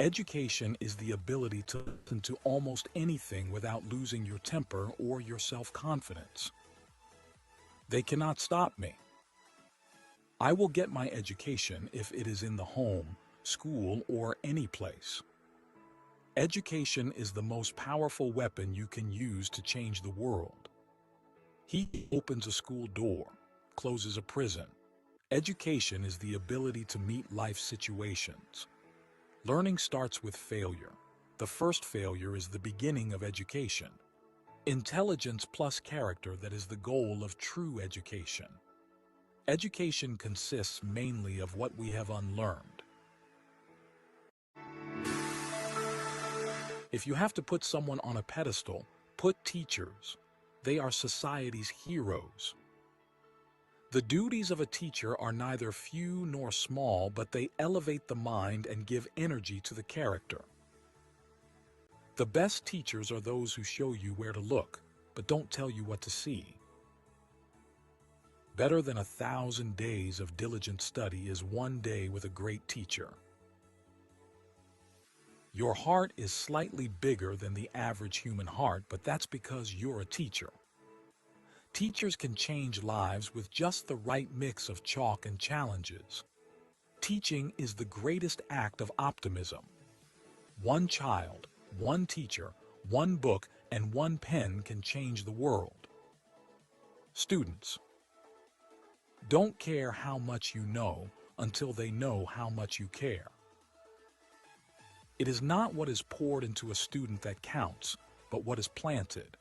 Education is the ability to listen to almost anything without losing your temper or your self-confidence. They cannot stop me. I will get my education if it is in the home, school, or any place. Education is the most powerful weapon you can use to change the world. He opens a school door, closes a prison. Education is the ability to meet life situations. Learning starts with failure. The first failure is the beginning of education. Intelligence plus character, that is the goal of true education. Education consists mainly of what we have unlearned. If you have to put someone on a pedestal, put teachers. They are society's heroes. The duties of a teacher are neither few nor small, but they elevate the mind and give energy to the character. The best teachers are those who show you where to look, but don't tell you what to see. Better than 1,000 days of diligent study is one day with a great teacher. Your heart is slightly bigger than the average human heart, but that's because you're a teacher. Teachers can change lives with just the right mix of chalk and challenges. Teaching is the greatest act of optimism. One child, one teacher, one book, and one pen can change the world. Students, don't care how much you know until they know how much you care. It is not what is poured into a student that counts, but what is planted.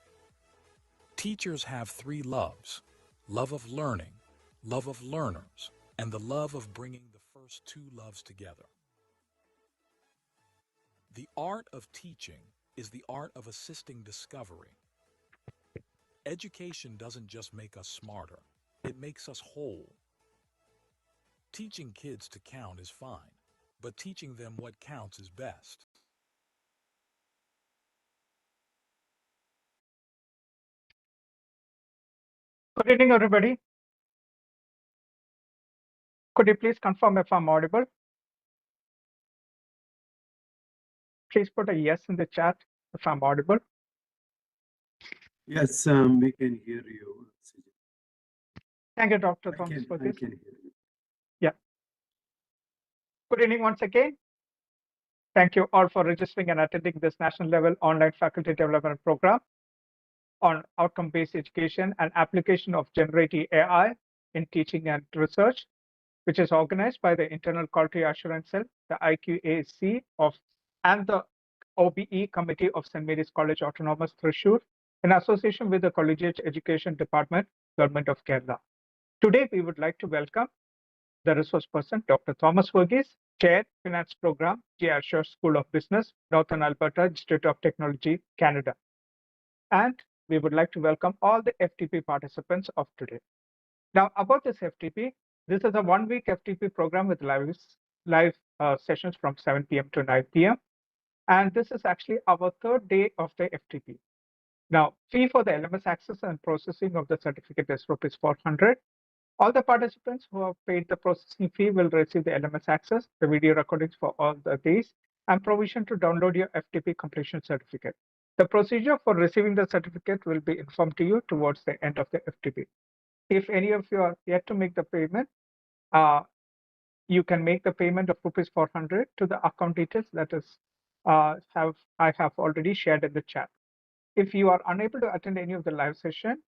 Teachers have 3 loves: love of learning, love of learners, and the love of bringing the first 2 loves together. The art of teaching is the art of assisting discovery. Education doesn't just make us smarter, it makes us whole. Teaching kids to count is fine, but teaching them what counts is best. Good evening, everybody. Could you please confirm if I'm audible? Please put a yes in the chat if I'm audible. Yes, we can hear you. Thank you, Dr. I Thomas, for can this. hear you. Yeah. Good evening once again. Thank you all for registering and attending this national level online faculty development program on outcome-based education and application of generative AI in teaching and research, which is organized by the Internal Quality Assurance Cell, the IQAC and the OBE Committee of St. Mary's College Autonomous Thrissur, in association with the Collegiate Education Department, Government of Kerala. Today, we would like to welcome the resource person, Dr. Thomas Verghese, Chair, Finance Program, 𝐺 School of Business, Northern Alberta Institute of Technology, Canada. And we would like to welcome all the FTP participants of today. Now, about this FTP, this is a 1-week FTP program with live sessions from 7 p.m. to 9 p.m. And this is actually our 3rd day of the FTP. Now, fee for the LMS access and processing of the certificate is ₹400. All the participants who have paid the processing fee will receive the LMS access, the video recordings for all the days, and provision to download your FTP completion certificate. The procedure for receiving the certificate will be informed to you towards the end of the FTP. If any of you are yet to make the payment, you can make the payment of ₹400 to the account details that is I have already shared in the chat. If you are unable to attend any of the live session,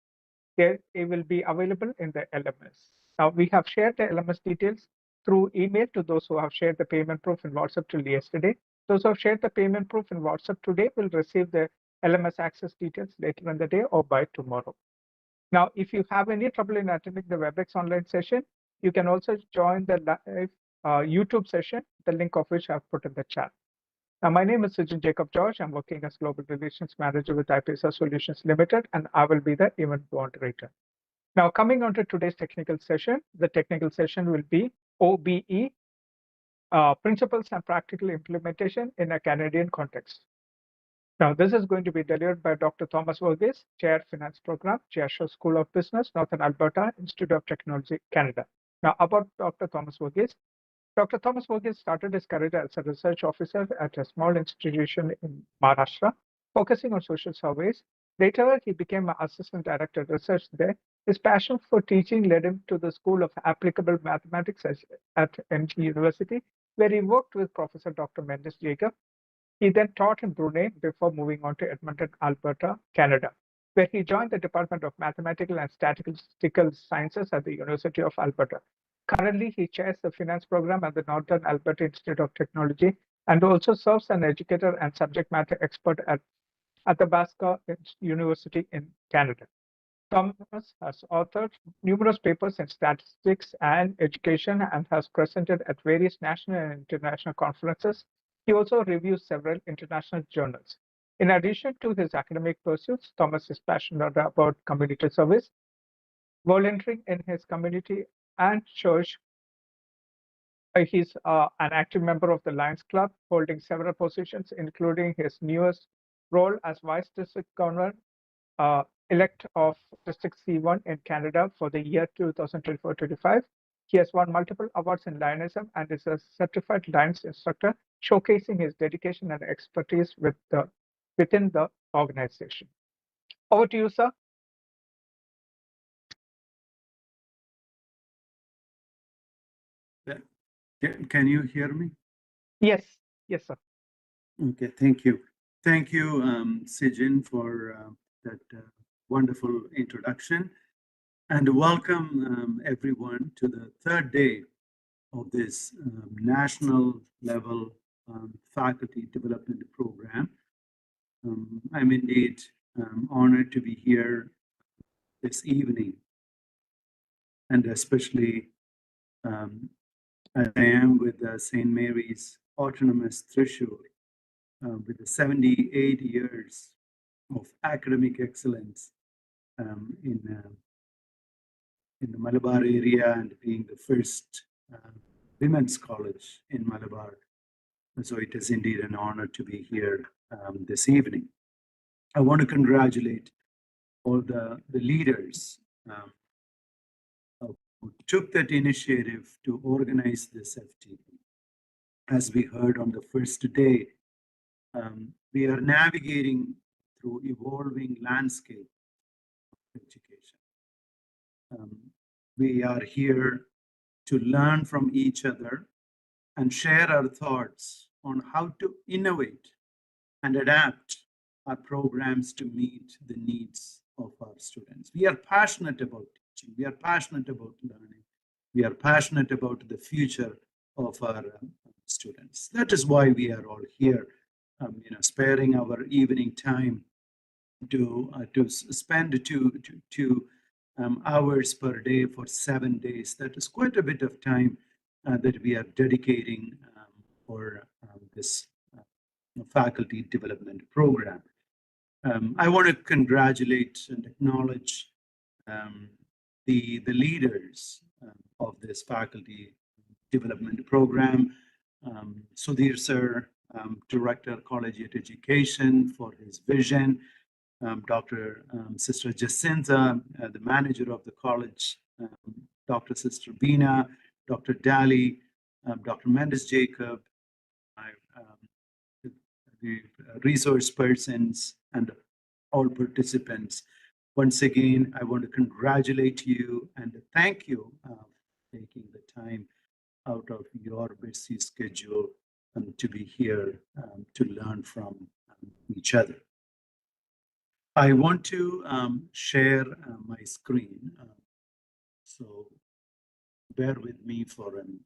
it will be available in the LMS. Now, we have shared the LMS details through email to those who have shared the payment proof in WhatsApp till yesterday. Those who have shared the payment proof in WhatsApp today will receive the LMS access details later in the day or by tomorrow. Now, if you have any trouble in attending the WebEx online session, you can also join the live YouTube session, the link of which I've put in the chat. Now, my name is 𝐒𝐧𝐥𝐢𝐧𝐥. I'm working as Global Relations Manager with IPSA Solutions Limited, and I will be the event moderator. Now, coming on to today's technical session, the technical session will be OBE, Principles and Practical Implementation in a Canadian Context. Now, this is going to be delivered by Dr. Thomas Verghese, Chair, Finance Program, 𝐺 School of Business, Northern Alberta Institute of Technology, Canada. Now, about Dr. Thomas Verghese. Dr. Thomas Verghese started his career as a research officer at a small institution in Maharashtra, focusing on social surveys. Later, he became an assistant director of research there. His passion for teaching led him to the School of Applicable Mathematics at MG University, where he worked with Professor Dr. Mendes Jacob. He then taught in Brunei before moving on to Edmonton, Alberta, Canada, where he joined the Department of Mathematical and Statistical Sciences at the University of Alberta. Currently, he chairs the finance program at the Northern Alberta Institute of Technology and also serves as an educator and subject matter expert at Athabasca University in Canada. Thomas has authored numerous papers in statistics and education and has presented at various national and international conferences. He also reviews several international journals. In addition to his academic pursuits, Thomas is passionate about community service, volunteering in his community and church. He's an active member of the Lions Club, holding several positions, including his newest role as Vice District Governor elect of District C1 in Canada for the year 2024-25. He has won multiple awards in Lionism and is a certified Lions instructor, showcasing his dedication and expertise within the organization. Over to you, sir. Can you hear me? Yes, yes, sir. Okay, thank you. Thank you, 𝐂𝐨𝐥𝐥, for that wonderful introduction. And welcome everyone to the third day of this national level faculty development program. I'm indeed honored to be here this evening, and especially as I am with St. Mary's Autonomous Thrissur, with the 78 years of academic excellence in the Malabar area and being the first women's college in Malabar. So it is indeed an honor to be here this evening. I want to congratulate all the leaders who took that initiative to organize this FTP. As we heard on the first day, we are navigating through evolving landscape of education. We are here to learn from each other and share our thoughts on how to innovate and adapt our programs to meet the needs of our students. We are passionate about teaching. We are passionate about learning. We are passionate about the future of our students. That is why we are all here, sparing our evening time to spend two hours per day for 7 days. That is quite a bit of time that we are dedicating for this faculty development program. I want to congratulate and acknowledge the leaders of this faculty development program. Sudhir sir, Director Collegiate Education, for his vision. Dr. Sister Jacinta, the manager of the college, Dr. Sister Bina, Dr. Dali, Dr. Mendes Jacob, the resource persons, and all participants. Once again, I want to congratulate you and thank you for taking the time out of your busy schedule to be here to learn from each other. I want to share my screen, so bear with me for a minute.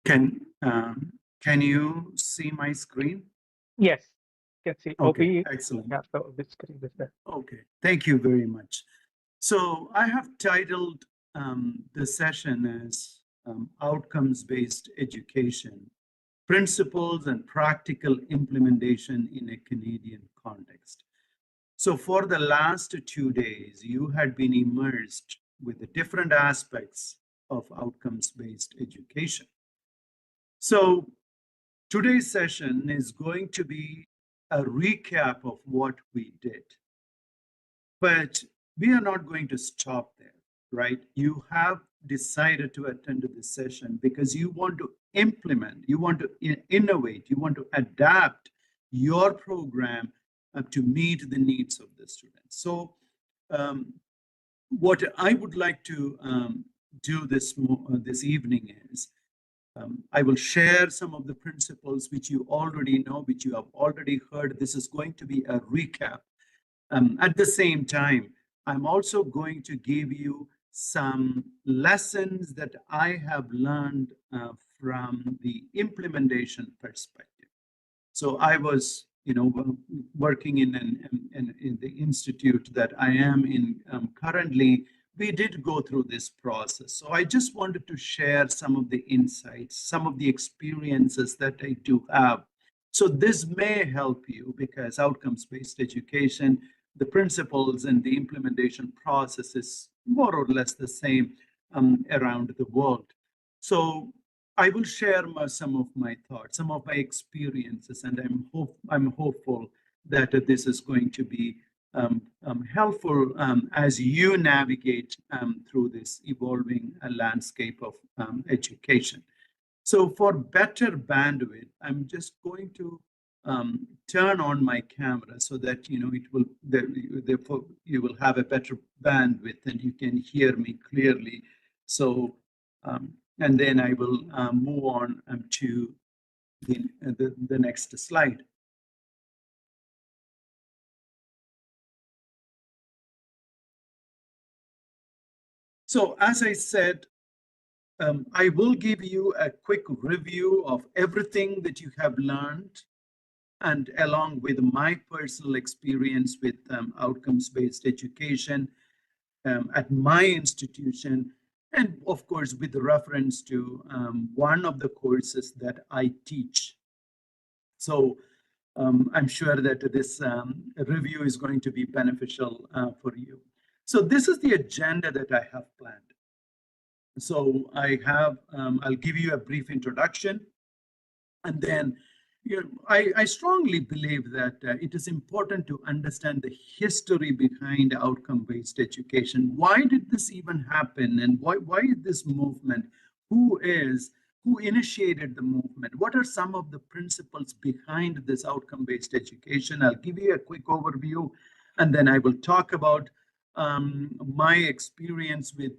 Can you see my screen? Yes. You can see Okay, OBE. excellent. Yeah, so this screen is there. Okay, thank you very much. So I have titled the session as Outcomes-Based Education, Principles and Practical Implementation in a Canadian Context. So for the last 2 days, you had been immersed with the different aspects of outcomes-based education. So today's session is going to be a recap of what we did. But we are not going to stop there, right? You have decided to attend this session because you want to implement, you want to innovate, you want to adapt your program to meet the needs of the students. So what I would like to do this evening is I will share some of the principles which you already know, which you have already heard. This is going to be a recap. At the same time, I'm also going to give you some lessons that I have learned from the implementation perspective. So I was, working in the institute that I am in currently. We did go through this process. So I just wanted to share some of the insights, some of the experiences that I do have. So this may help you because outcomes-based education, the principles and the implementation process is more or less the same around the world. So I will share some of my thoughts, some of my experiences, and I'm hopeful that this is going to be helpful as you navigate through this evolving landscape of education. So for better bandwidth, I'm just going to turn on my camera so that therefore you will have a better bandwidth and you can hear me clearly. So and then I will move on to the next slide. So as I said, I will give you a quick review of everything that you have learned, and along with my personal experience with outcomes-based education at my institution, and of course with reference to one of the courses that I teach. So I'm sure that this review is going to be beneficial for you. So this is the agenda that I have planned. So I'll give you a brief introduction, and then I strongly believe that it is important to understand the history behind outcome-based education. Why did this even happen, and why is this movement? Who initiated the movement? What are some of the principles behind this outcome-based education? I'll give you a quick overview, and then I will talk about my experience with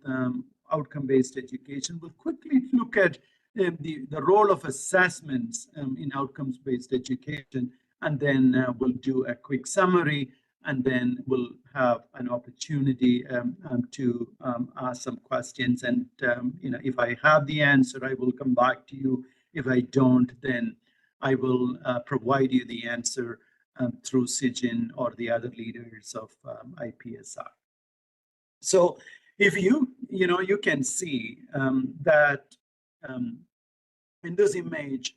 outcome-based education. We'll quickly look at the role of assessments in outcomes-based education, and then we'll do a quick summary, and then we'll have an opportunity to ask some questions. And if I have the answer, I will come back to you. If I don't, then I will provide you the answer through SIGIN or the other leaders of IPSR. So if you can see that in this image,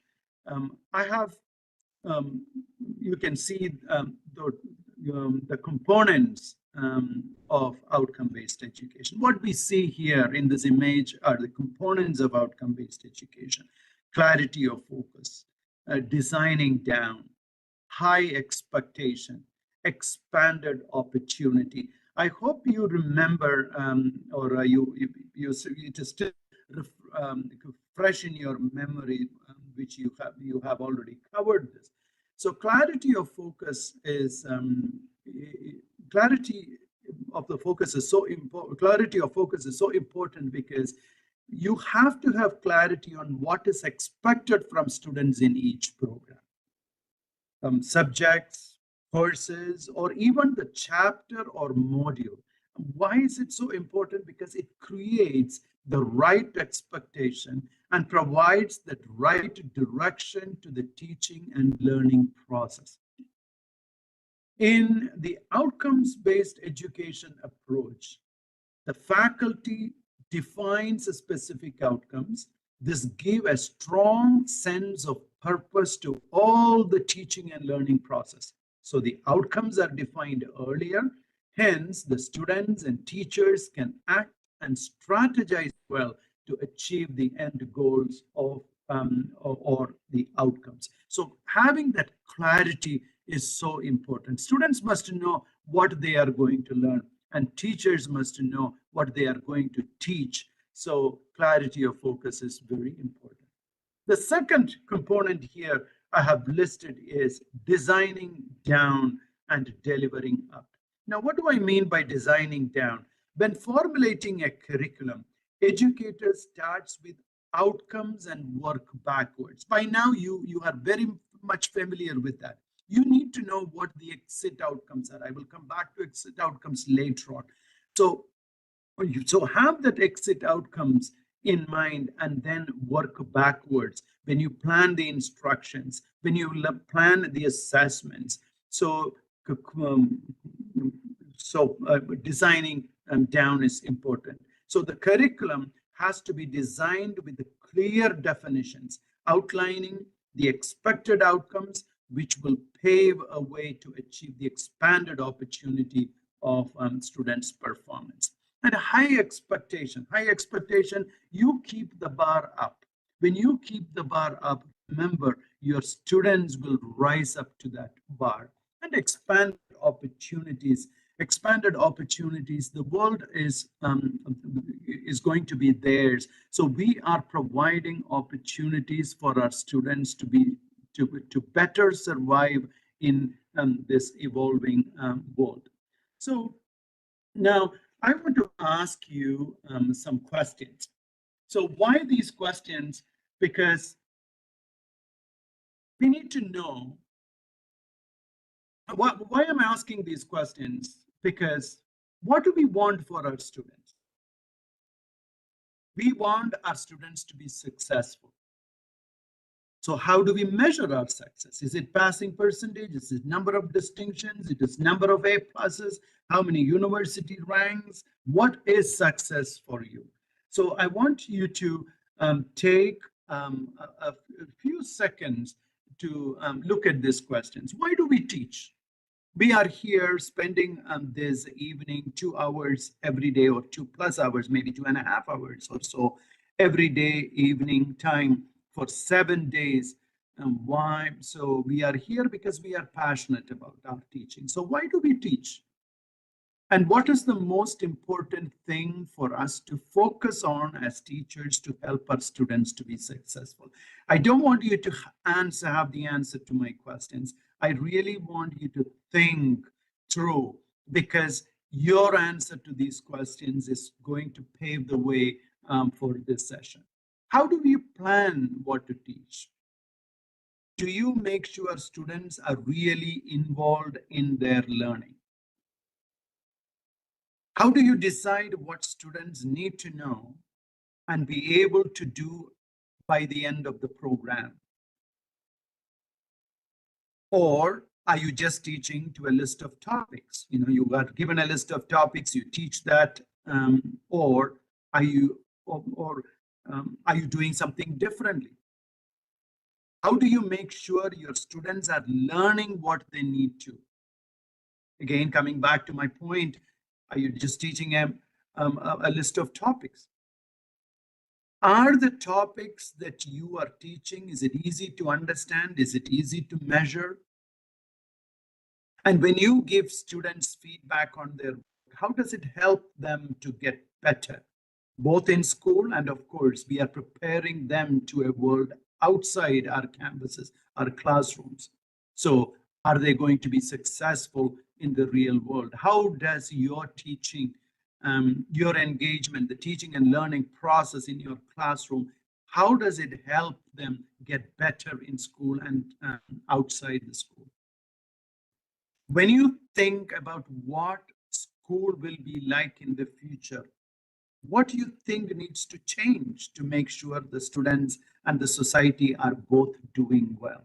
I have, you can see the components of outcome-based education. What we see here in this image are the components of outcome-based education: clarity of focus, designing down, high expectation, expanded opportunity. I hope you remember, or it is still fresh in your memory, which you have already covered this. So clarity of focus is clarity of focus is so important because you have to have clarity on what is expected from students in each program, subjects, courses, or even the chapter or module. Why is it so important? Because it creates the right expectation and provides that right direction to the teaching and learning process. In the outcomes-based education approach, the faculty defines a specific outcomes. This gives a strong sense of purpose to all the teaching and learning process. So the outcomes are defined earlier. Hence, the students and teachers can act and strategize well to achieve the end goals of or the outcomes. So having that clarity is so important. Students must know what they are going to learn, and teachers must know what they are going to teach. So clarity of focus is very important. The second component here I have listed is designing down and delivering up. Now, what do I mean by designing down? When formulating a curriculum, educators starts with outcomes and work backwards. By now, you are very much familiar with that. You need to know what the exit outcomes are. I will come back to exit outcomes later on. So have that exit outcomes in mind and then work backwards when you plan the instructions, when you plan the assessments. So designing down is important. So the curriculum has to be designed with the clear definitions, outlining the expected outcomes, which will pave a way to achieve the expanded opportunity of students' performance. And high expectation, you keep the bar up. When you keep the bar up, remember, your students will rise up to that bar. And expanded opportunities, the world is going to be theirs. So we are providing opportunities for our students to better survive in this evolving world. So now I want to ask you some questions. So why these questions? Because we need to know why I'm asking these questions, because what do we want for our students? We want our students to be successful. So how do we measure our success? Is it passing percentage? Is it number of distinctions? It is number of A pluses? How many university ranks? What is success for you? So I want you to take a few seconds to look at these questions. Why do we teach? We are here spending this evening 2 hours every day, or 2+ hours, maybe 2.5 hours or so every day, evening time for 7 days. And why? So we are here because we are passionate about our teaching. So why do we teach? And what is the most important thing for us to focus on as teachers to help our students to be successful? I don't want you to have the answer to my questions. I really want you to think through, because your answer to these questions is going to pave the way for this session. How do we plan what to teach? Do you make sure students are really involved in their learning? How do you decide what students need to know and be able to do by the end of the program? Or are you just teaching to a list of topics? You know, you are given a list of topics, you teach that, or are you doing something differently? How do you make sure your students are learning what they need to? Again, coming back to my point, are you just teaching a list of topics? Are the topics that you are teaching, is it easy to understand? Is it easy to measure? And when you give students feedback on their work, how does it help them to get better, both in school and, of course, we are preparing them to a world outside our campuses, our classrooms. So are they going to be successful in the real world? How does your teaching, your engagement, the teaching and learning process in your classroom, how does it help them get better in school and outside the school? When you think about what school will be like in the future, what do you think needs to change to make sure the students and the society are both doing well?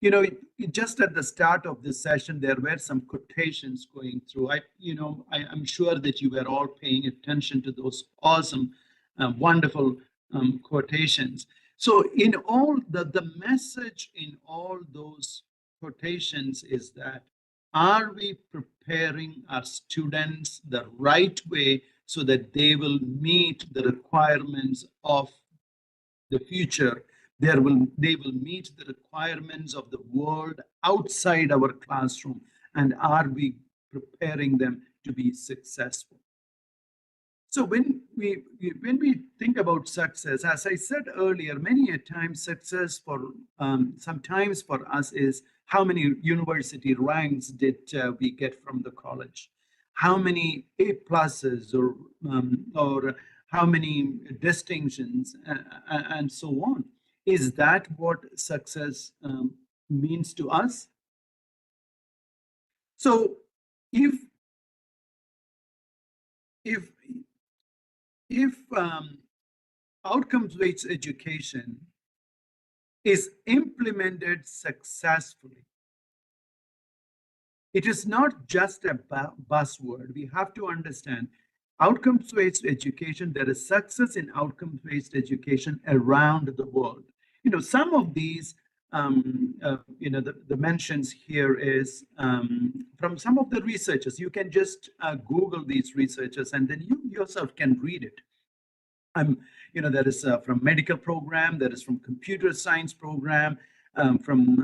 you know, just at the start of this session, there were some quotations going through. I'm sure that you were all paying attention to those awesome, wonderful quotations. So in all, the message in all those quotations is that, are we preparing our students the right way so that they will meet the requirements of the future? They will meet the requirements of the world outside our classroom, and are we preparing them to be successful? So when we think about success, as I said earlier, many a time success for sometimes for us is how many university ranks did we get from the college, how many A pluses or how many distinctions and so on. Is that what success means to us? So if outcomes-based education is implemented successfully, it is not just a buzzword. We have to understand outcomes-based education. There is success in outcomes-based education around the world. You know, some of these, the mentions here is from some of the researchers. You can just Google these researchers, and then you yourself can read it. There is from medical program, there is from computer science program, from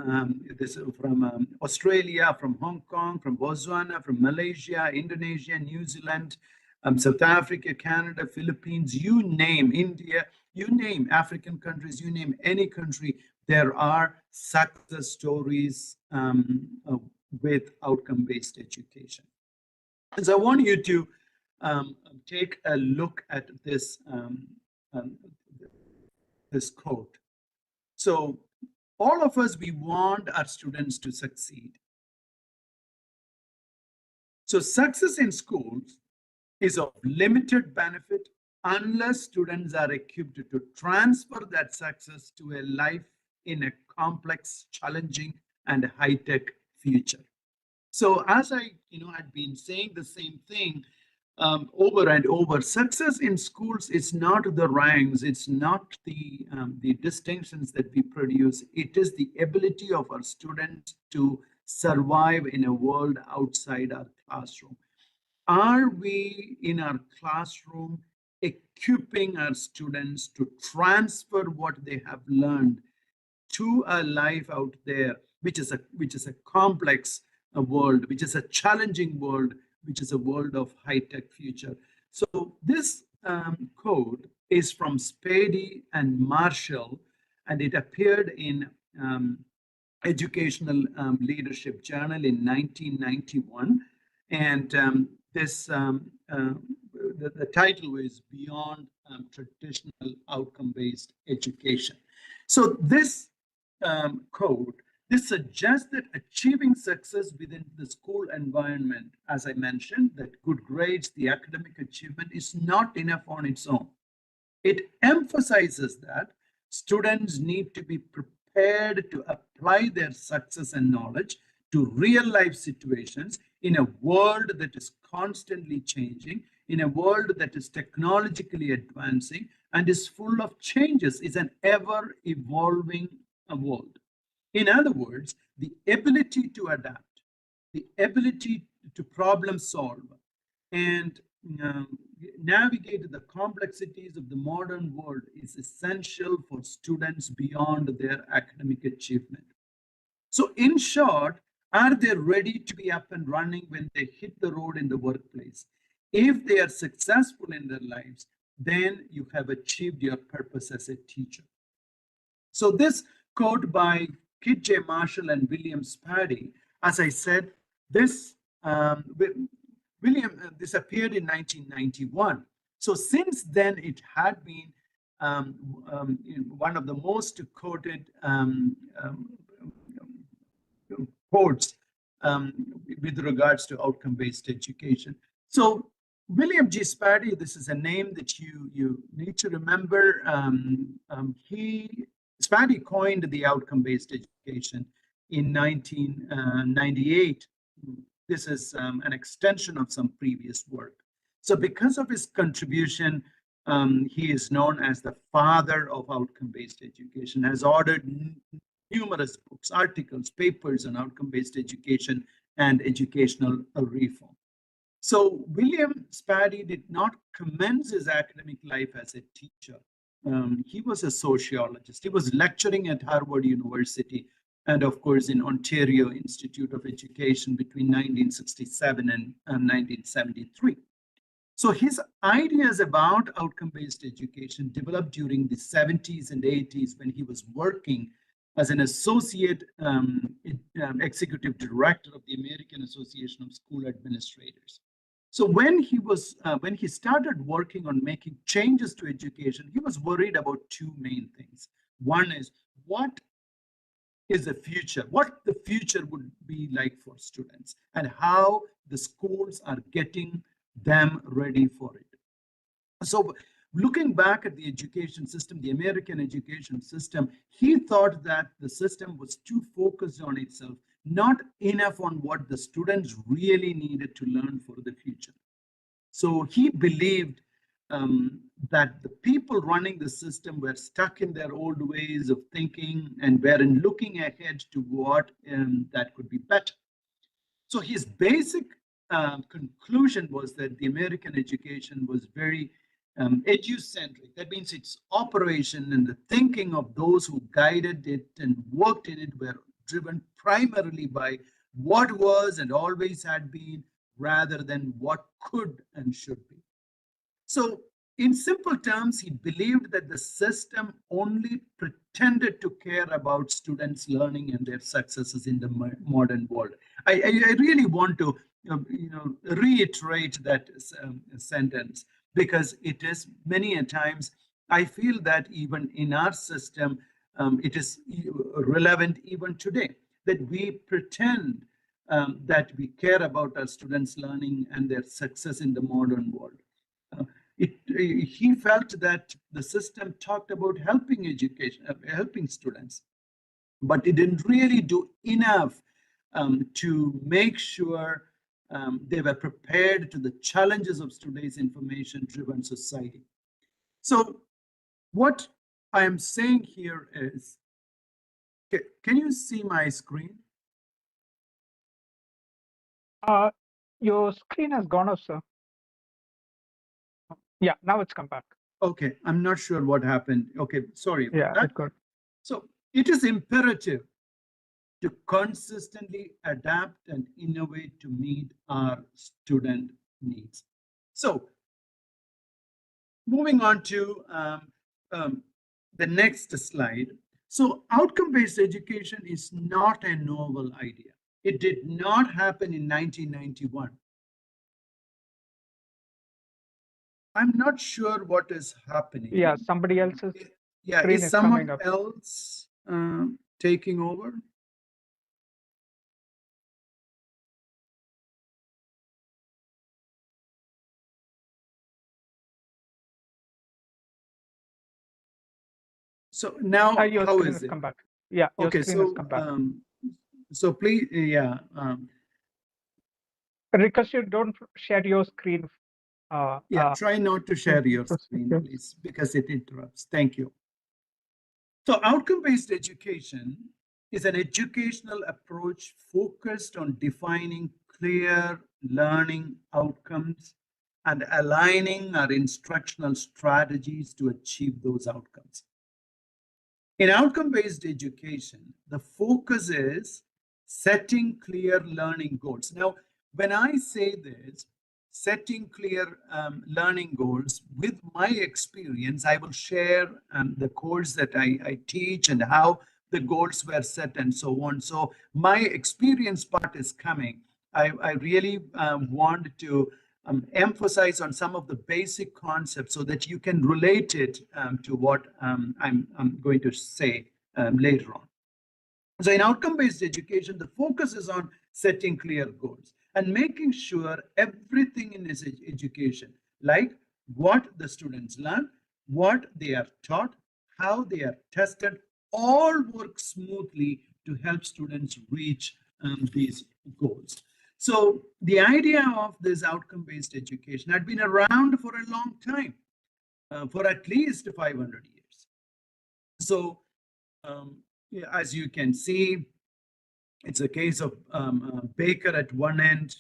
Australia, from Hong Kong, from Botswana, from Malaysia, Indonesia, New Zealand, South Africa, Canada, Philippines, you name India, you name African countries, you name any country, there are success stories with outcome-based education. And so I want you to take a look at this this quote. So all of us, we want our students to succeed. So success in schools is of limited benefit unless students are equipped to transfer that success to a life in a complex, challenging, and high-tech future. So as I'd been saying the same thing over and over, success in schools is not the ranks, it's not the distinctions that we produce, it is the ability of our students to survive in a world outside our classroom. Are we in our classroom equipping our students to transfer what they have learned to a life out there, which is a complex world, which is a challenging world, which is a world of high-tech future? So this code is from Spady and Marshall, and it appeared in Educational Leadership Journal in 1991. And the title is Beyond Traditional Outcome-Based Education. So this code, this suggests that achieving success within the school environment, as I mentioned, that good grades, the academic achievement is not enough on its own. It emphasizes that students need to be prepared to apply their success and knowledge to real-life situations in a world that is constantly changing, in a world that is technologically advancing and is full of changes, is an ever-evolving world. In other words, the ability to adapt, the ability to problem solve, and navigate the complexities of the modern world is essential for students beyond their academic achievement. So in short, are they ready to be up and running when they hit the road in the workplace? If they are successful in their lives, then you have achieved your purpose as a teacher. So this quote by Kit J. Marshall and William Spady, as I said, this this appeared in 1991. So since then, it had been one of the most quoted quotes with regards to outcome-based education. So William G. Spady, this is a name that you need to remember. Spady coined the outcome-based education. in 1998. This is an extension of some previous work. So because of his contribution, he is known as the father of outcome-based education, has authored numerous books, articles, papers on outcome-based education and educational reform. So William Spady did not commence his academic life as a teacher. He was a sociologist. He was lecturing at Harvard University and, of course, in Ontario Institute of Education between 1967 and 1973. So his ideas about outcome-based education developed during the 70s and 80s when he was working as an associate executive director of the American Association of School Administrators. So when he started working on making changes to education, he was worried about two main things. One is what is the future, what the future would be like for students, and how the schools are getting them ready for it. So looking back at the education system, the American education system, he thought that the system was too focused on itself, not enough on what the students really needed to learn for the future. So he believed that the people running the system were stuck in their old ways of thinking and weren't looking ahead to what that could be better. So his basic conclusion was that the American education was very edu-centric. That means its operation and the thinking of those who guided it and worked in it were driven primarily by what was and always had been, rather than what could and should be. So in simple terms, he believed that the system only pretended to care about students' learning and their successes in the modern world. I really want to reiterate that sentence, because it is many a times, I feel that even in our system, it is relevant even today, that we pretend that we care about our students' learning and their success in the modern world. He felt that the system talked about helping helping students, but it didn't really do enough to make sure they were prepared to the challenges of today's information-driven society. So what I am saying here is, can you see my screen? Your screen has gone off, sir. Yeah, now it's come back. Okay, I'm not sure what happened. Okay, sorry about that. It's good. So it is imperative to consistently adapt and innovate to meet our student needs. So moving on to the next slide. So outcome-based education is not a novel idea. It did not happen in 1991. I'm not sure what is happening. Yeah, somebody else's screen is someone else taking over? So now, how is it? Come back. Yeah, your okay, screen so has come back. So please, Request you don't share your screen. Try not to share your screen, please, because it interrupts. Thank you. So outcome-based education is an educational approach focused on defining clear learning outcomes and aligning our instructional strategies to achieve those outcomes. In outcome-based education, the focus is setting clear learning goals. Now, when I say this, setting clear learning goals, with my experience, I will share the course that I teach and how the goals were set and so on. So my experience part is coming. I really want to emphasize on some of the basic concepts so that you can relate it to what I'm going to say later on. So in outcome-based education, the focus is on setting clear goals and making sure everything in this education, like what the students learn, what they are taught, how they are tested, all work smoothly to help students reach these goals. So the idea of this outcome-based education had been around for a long time, for at least 500 years. So yeah, as you can see, it's a case of baker at one end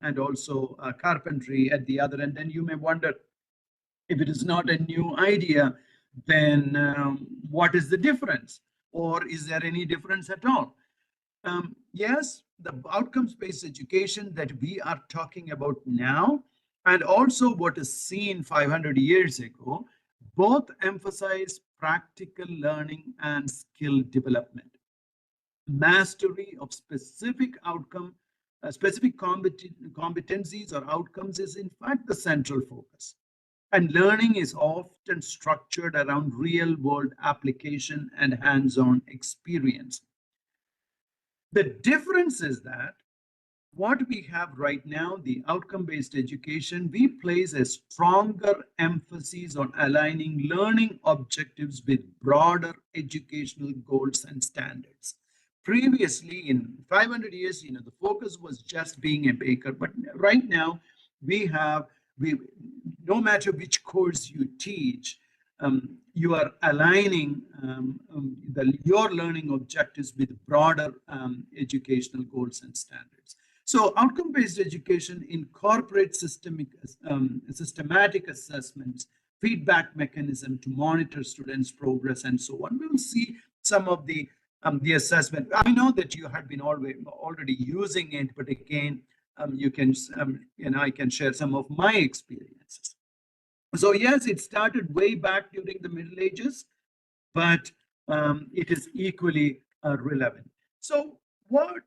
and also carpentry at the other end. And you may wonder, if it is not a new idea, then what is the difference? Or is there any difference at all? Yes, the outcomes-based education that we are talking about now, and also what is seen 500 years ago, both emphasize practical learning and skill development. Mastery of specific outcome, specific competencies or outcomes is in fact the central focus. And learning is often structured around real-world application and hands-on experience. The difference is that what we have right now, the outcome-based education, we place a stronger emphasis on aligning learning objectives with broader educational goals and standards. Previously, in 500 years, the focus was just being a baker. But right now, no matter which course you teach, you are aligning your learning objectives with broader educational goals and standards. So outcome-based education incorporates systematic assessments, feedback mechanism to monitor students' progress, and so on. We will see some of the assessment. I know that you have been already using it, but again, you can, I can share some of my experiences. So yes, it started way back during the Middle Ages, but it is equally relevant. So what,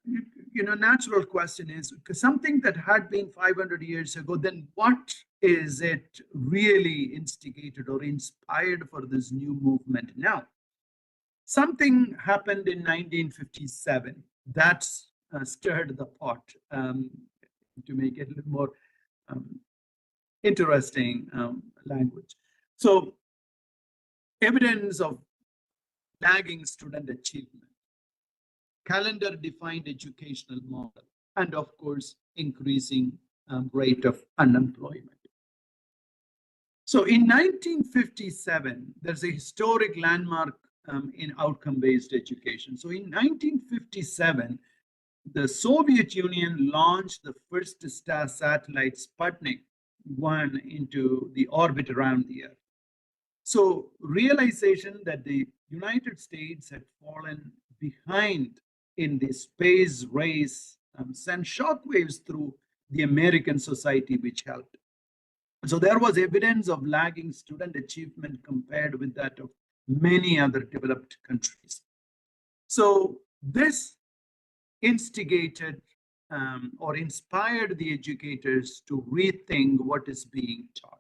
natural question is, something that had been 500 years ago, then what is it really instigated or inspired for this new movement now? Something happened in 1957 that stirred the pot, to make it a little more interesting language. So evidence of lagging student achievement, calendar-defined educational model, and of course, increasing rate of unemployment. So in 1957, there's a historic landmark in outcome-based education. So in 1957, the Soviet Union launched the first star satellite Sputnik 1 into the orbit around the Earth. So realization that the United States had fallen behind in the space race sent shockwaves through the American society, which helped. So there was evidence of lagging student achievement compared with that of many other developed countries. So this instigated or inspired the educators to rethink what is being taught.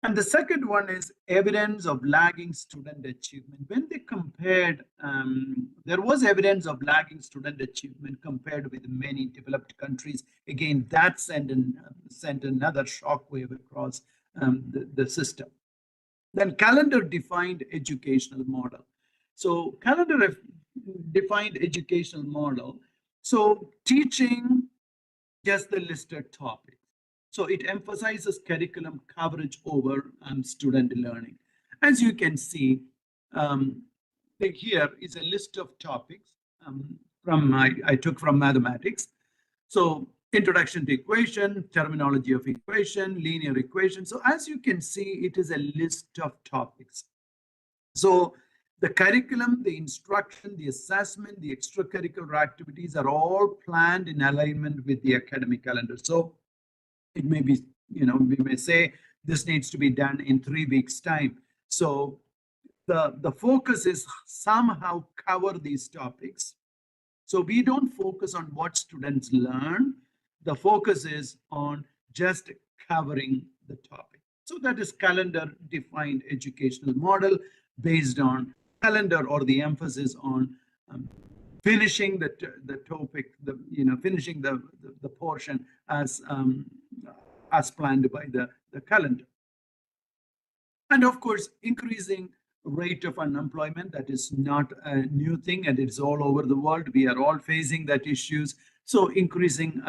And the second one is evidence of lagging student achievement. When they compared, there was evidence of lagging student achievement compared with many developed countries. Again, that sent another shockwave across the system. Then calendar-defined educational model. So calendar-defined educational model. So teaching just the listed topics. So it emphasizes curriculum coverage over student learning. As you can see, here is a list of topics I took from mathematics. So introduction to equation, terminology of equation, linear equation. So as you can see, it is a list of topics. So the curriculum, the instruction, the assessment, the extracurricular activities are all planned in alignment with the academic calendar. So it may be, we may say this needs to be done in 3 weeks' time. So the focus is somehow cover these topics. So we don't focus on what students learn. The focus is on just covering the topic. So that is calendar-defined educational model based on calendar, or the emphasis on finishing the topic, finishing the portion as planned by the calendar. And of course, increasing rate of unemployment. That is not a new thing, and it's all over the world. We are all facing that issues. So increasing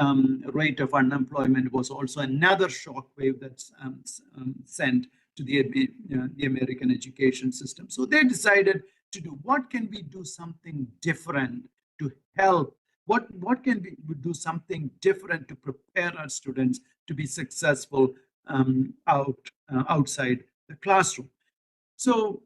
rate of unemployment was also another shockwave that's sent to the American education system. So they decided to do, what can we do something different to help? What can we do something different to prepare our students to be successful outside the classroom? So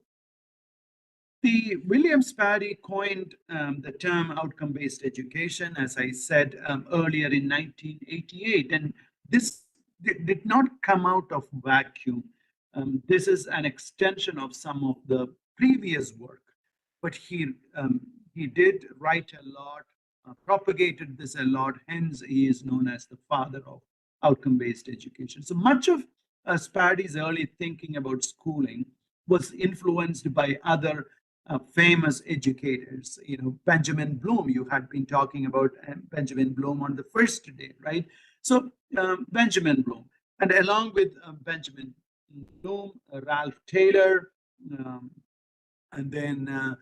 the William Sparry coined the term outcome-based education, as I said earlier, in 1988. And this did not come out of vacuum. This is an extension of some of the previous work. But he did write a lot, propagated this a lot, hence he is known as the father of outcome-based education. So much of Sparry's early thinking about schooling was influenced by other famous educators. You know, Benjamin Bloom, you had been talking about Benjamin Bloom on the first day, right? So Benjamin Bloom, and along with Benjamin Bloom, Ralph Taylor, and then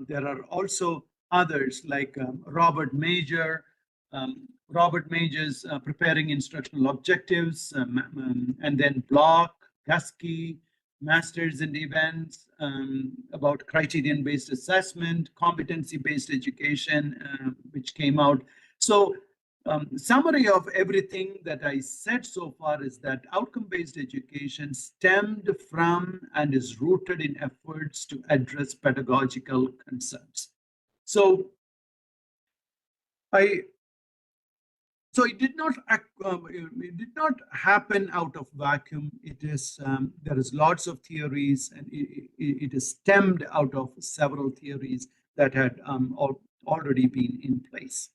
there are also others like Robert Major. Robert Major's Preparing Instructional Objectives, and then Block, Guskey, Masters in Events, about criterion-based assessment, competency-based education, which came out. So summary of everything that I said so far is that outcome-based education stemmed from and is rooted in efforts to address pedagogical concerns. So it did not happen out of vacuum. It is there is lots of theories, and it is stemmed out of several theories that had already been in place.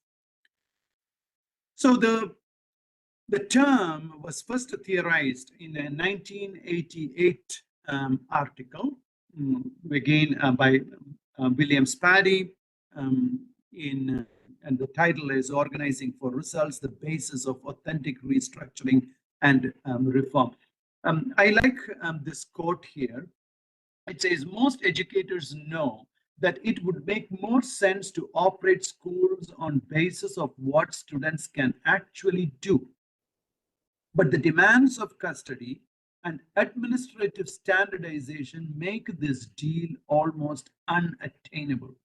So the term was first theorized in a 1988 article, again by William Sparry, and the title is Organizing for Results, the Basis of Authentic Restructuring and Reform. I like this quote here. It says, most educators know that it would make more sense to operate schools on basis of what students can actually do. But the demands of custody and administrative standardization make this deal almost unattainable.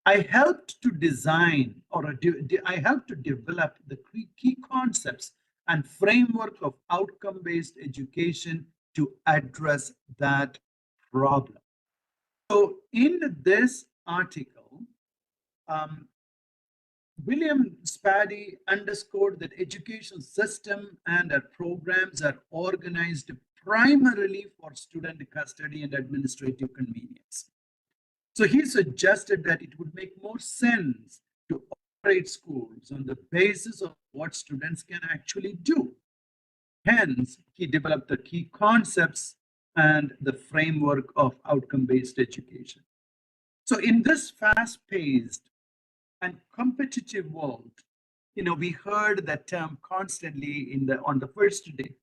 I helped to design, or I helped to develop the key concepts and framework of outcome-based education to address that problem. So in this article, William Sparry underscored that education system and our programs are organized primarily for student custody and administrative convenience. So he suggested that it would make more sense to operate schools on the basis of what students can actually do. Hence, he developed the key concepts and the framework of outcome-based education. So in this fast-paced and competitive world, we heard that term constantly on the first day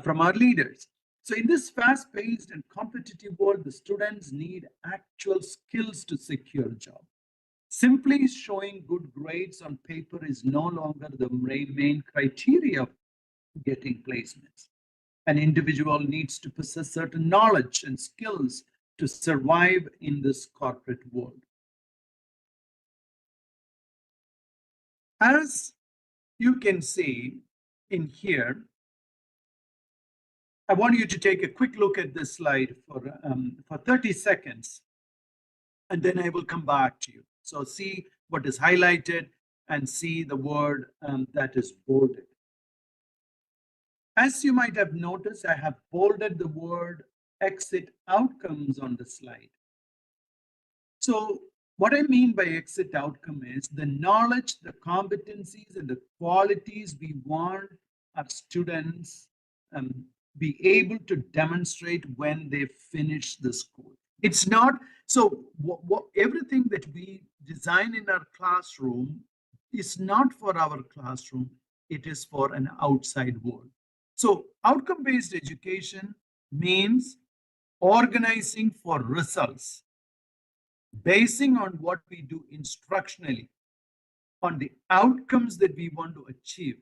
from our leaders. So in this fast-paced and competitive world, the students need actual skills to secure a job. Simply showing good grades on paper is no longer the main criteria of getting placements. An individual needs to possess certain knowledge and skills to survive in this corporate world. As you can see in here, I want you to take a quick look at this slide for 30 seconds, and then I will come back to you. So see what is highlighted and see the word that is bolded. As you might have noticed, I have bolded the word exit outcomes on the slide. So what I mean by exit outcome is the knowledge, the competencies, and the qualities we want our students be able to demonstrate when they finish the school. It's not, so everything that we design in our classroom is not for our classroom, it is for an outside world. So outcome-based education means organizing for results, basing on what we do instructionally, on the outcomes that we want to achieve,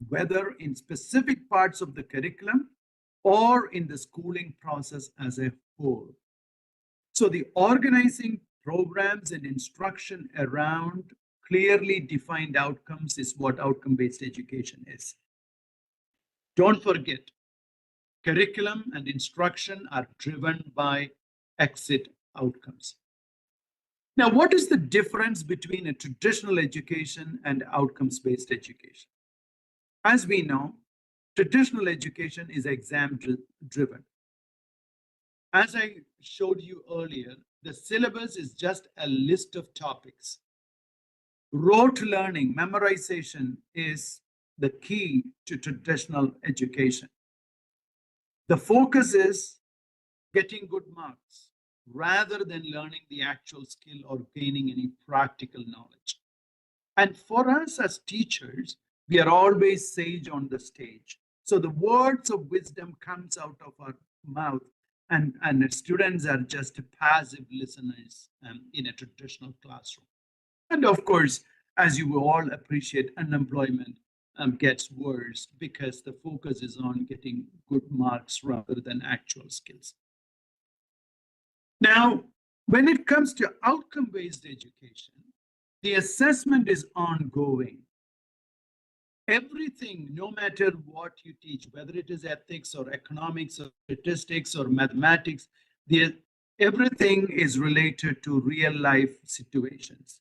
whether in specific parts of the curriculum or in the schooling process as a whole. So the organizing programs and instruction around clearly defined outcomes is what outcome-based education is. Don't forget, curriculum and instruction are driven by exit outcomes. Now, what is the difference between a traditional education and outcomes-based education? As we know, traditional education is exam-driven. As I showed you earlier, the syllabus is just a list of topics. Rote learning, memorization is the key to traditional education. The focus is getting good marks rather than learning the actual skill or gaining any practical knowledge. And for us as teachers, we are always sage on the stage. So the words of wisdom comes out of our mouth, and students are just passive listeners in a traditional classroom. And of course, as you will all appreciate, unemployment gets worse because the focus is on getting good marks rather than actual skills. Now, when it comes to outcome-based education, the assessment is ongoing. Everything, no matter what you teach, whether it is ethics or economics or statistics or mathematics, everything is related to real-life situations.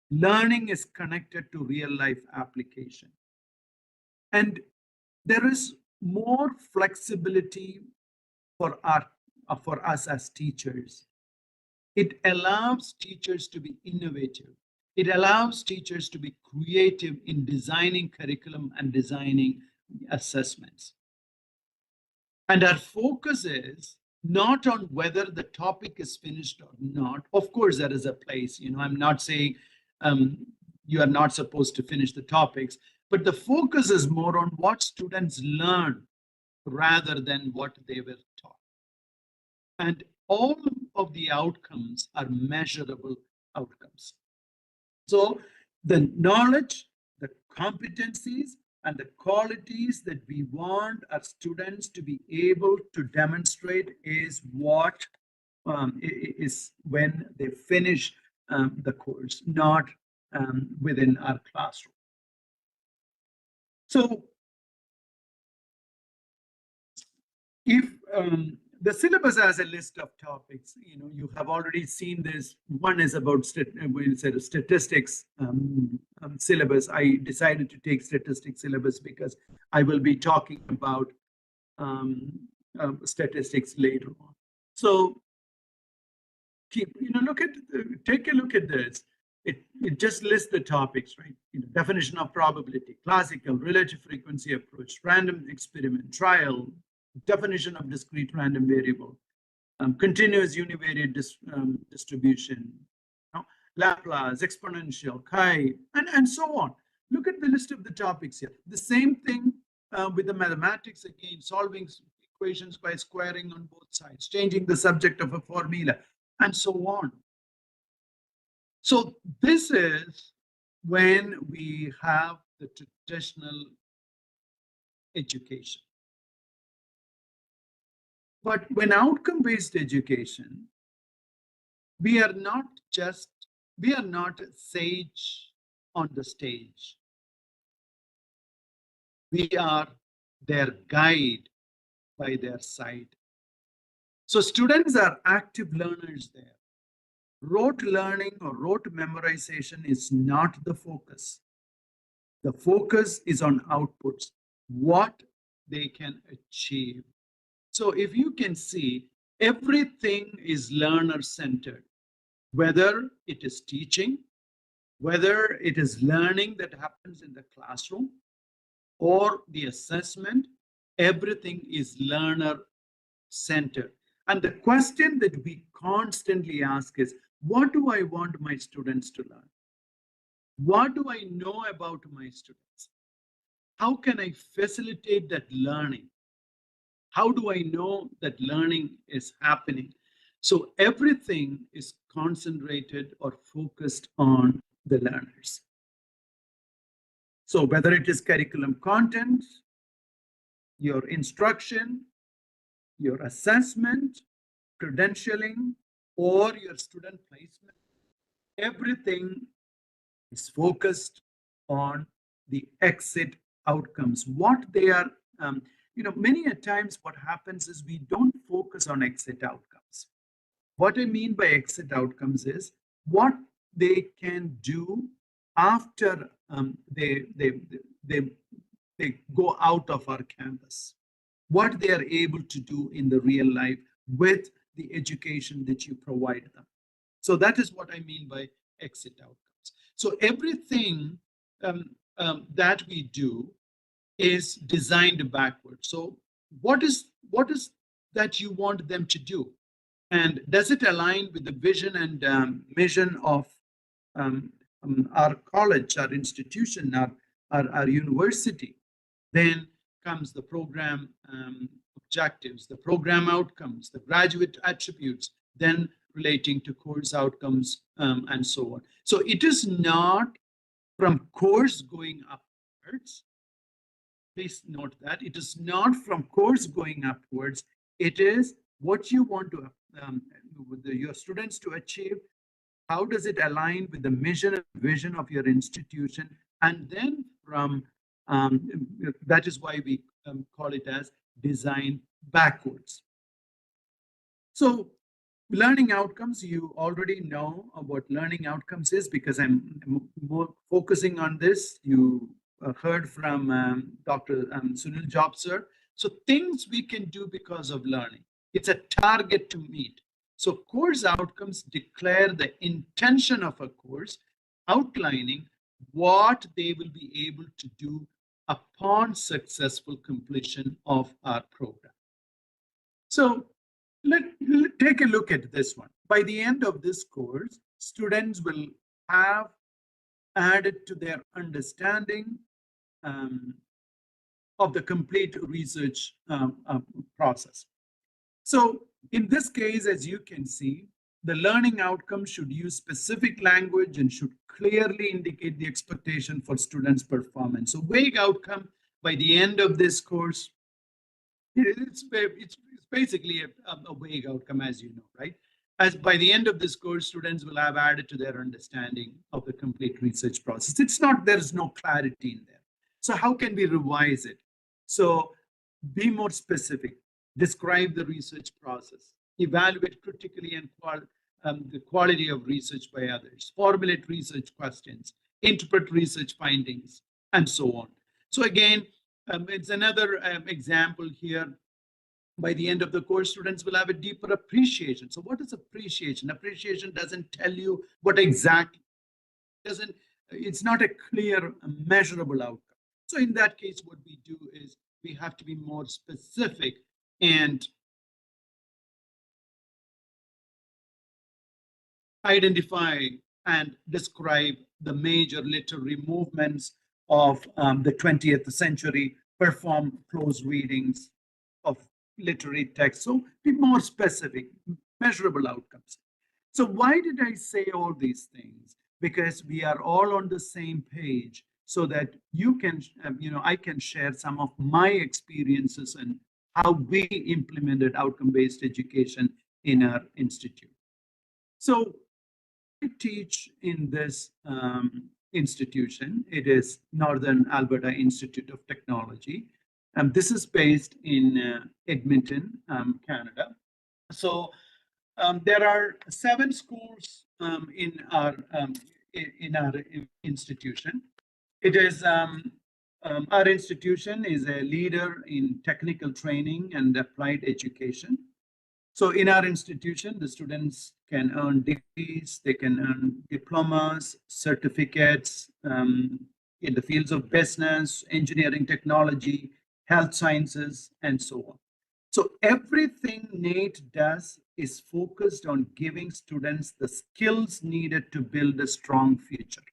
Learning is connected to real-life application. And there is more flexibility for us as teachers. It allows teachers to be innovative. It allows teachers to be creative in designing curriculum and designing assessments. And our focus is not on whether the topic is finished or not. Of course, there is a place. I'm not saying you are not supposed to finish the topics, but the focus is more on what students learn rather than what they were taught. And all of the outcomes are measurable outcomes. So the knowledge, the competencies, and the qualities that we want our students to be able to demonstrate is what is when they finish the course, not within our classroom. So if the syllabus has a list of topics, you have already seen this. One is about statistics syllabus. I decided to take statistics syllabus because I will be talking about statistics later on. So take a look at this. It just lists the topics, right? Definition of probability, classical, relative frequency approach, random experiment, trial, definition of discrete random variable, continuous univariate distribution, Laplace, exponential, chi, and so on. Look at the list of the topics here. The same thing with the mathematics, again, solving equations by squaring on both sides, changing the subject of a formula, and so on. So this is when we have the traditional education. But when outcome-based education, we are not sage on the stage. We are their guide by their side. So students are active learners there. Rote learning or rote memorization is not the focus. The focus is on outputs, what they can achieve. So if you can see, everything is learner-centered, whether it is teaching, whether it is learning that happens in the classroom, or the assessment, everything is learner-centered. And the question that we constantly ask is, what do I want my students to learn? What do I know about my students? How can I facilitate that learning? How do I know that learning is happening? So everything is concentrated or focused on the learners. So whether it is curriculum content, your instruction, your assessment, credentialing, or your student placement, everything is focused on the exit outcomes. What they are, many a times what happens is we don't focus on exit outcomes. What I mean by exit outcomes is what they can do after they go out of our campus, what they are able to do in the real life with the education that you provide them. So that is what I mean by exit outcomes. So everything that we do is designed backwards. So what is that you want them to do? And does it align with the vision and mission of our college, our institution, our university? Then comes the program objectives, the program outcomes, the graduate attributes, then relating to course outcomes, and so on. So it is not from course going upwards. Please note that it is not from course going upwards. It is what you want to your students to achieve. How does it align with the mission and vision of your institution? And then from that is why we call it as design backwards. So learning outcomes, you already know what learning outcomes is because I'm more focusing on this. You heard from Dr. Sunil Job, sir. So things we can do because of learning. It's a target to meet. So course outcomes declare the intention of a course, outlining what they will be able to do upon successful completion of our program. So let's take a look at this one. By the end of this course, students will have added to their understanding of the complete research process. So in this case, as you can see, the learning outcome should use specific language and should clearly indicate the expectation for students' performance. So vague outcome by the end of this course, it's basically a vague outcome, as you know, right? As by the end of this course, students will have added to their understanding of the complete research process. It's not, there's no clarity in there. So how can we revise it? So be more specific, describe the research process, evaluate critically and the quality of research by others, formulate research questions, interpret research findings, and so on. So again, it's another example here. By the end of the course, students will have a deeper appreciation. So what is appreciation? Appreciation doesn't tell you what exactly, it's not a clear, measurable outcome. So in that case, what we do is we have to be more specific and identify and describe the major literary movements of the 20th century, perform close readings of literary text. So be more specific, measurable outcomes. So why did I say all these things? Because we are all on the same page so that you can, I can share some of my experiences and how we implemented outcome-based education in our institute. So I teach in this institution. It is Northern Alberta Institute of Technology. This is based in Edmonton, Canada. So there are 7 schools in our institution. It is our institution is a leader in technical training and applied education. So in our institution, the students can earn degrees, they can earn diplomas, certificates in the fields of business, engineering, technology, health sciences, and so on. So everything NAIT does is focused on giving students the skills needed to build a strong future.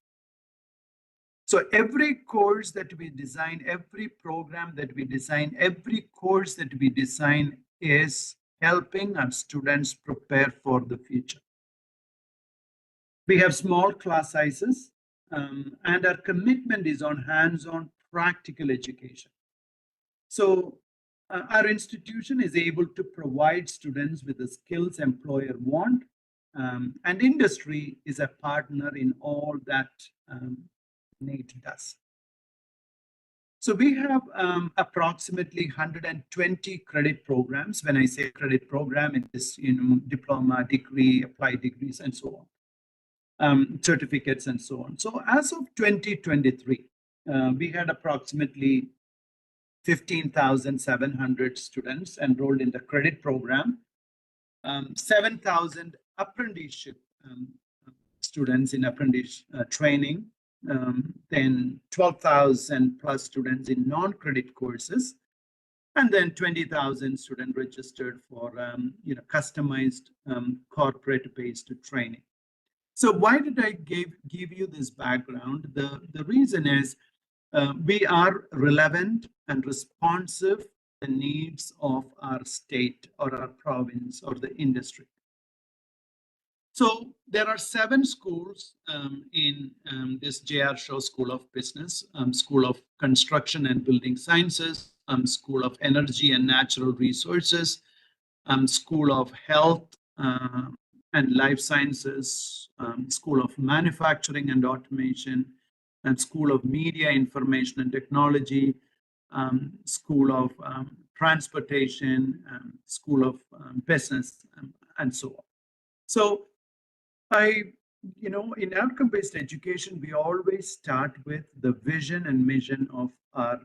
So every course that we design, every program that we design, every course that we design is helping our students prepare for the future. We have small class sizes, and our commitment is on hands-on practical education. So our institution is able to provide students with the skills employer want, and industry is a partner in all that NAIT does. So we have approximately 120 credit programs. When I say credit program, it is diploma, degree, applied degrees, and so on, certificates, and so on. So as of 2023, we had approximately 15,700 students enrolled in the credit program, 7,000 apprenticeship students in apprentice training, then 12,000 plus students in non-credit courses, and then 20,000 students registered for customized corporate-based training. So why did I give you this background? The reason is we are relevant and responsive to the needs of our state or our province or the industry. So there are 7 schools in this 𝐺𝐴𝐴 School of Business, School of Construction and Building Sciences, School of Energy and Natural Resources, School of Health and Life Sciences, School of Manufacturing and Automation, and School of Media, Information and Technology, School of Transportation, School of Business, and so on. So in outcome-based education, we always start with the vision and mission of our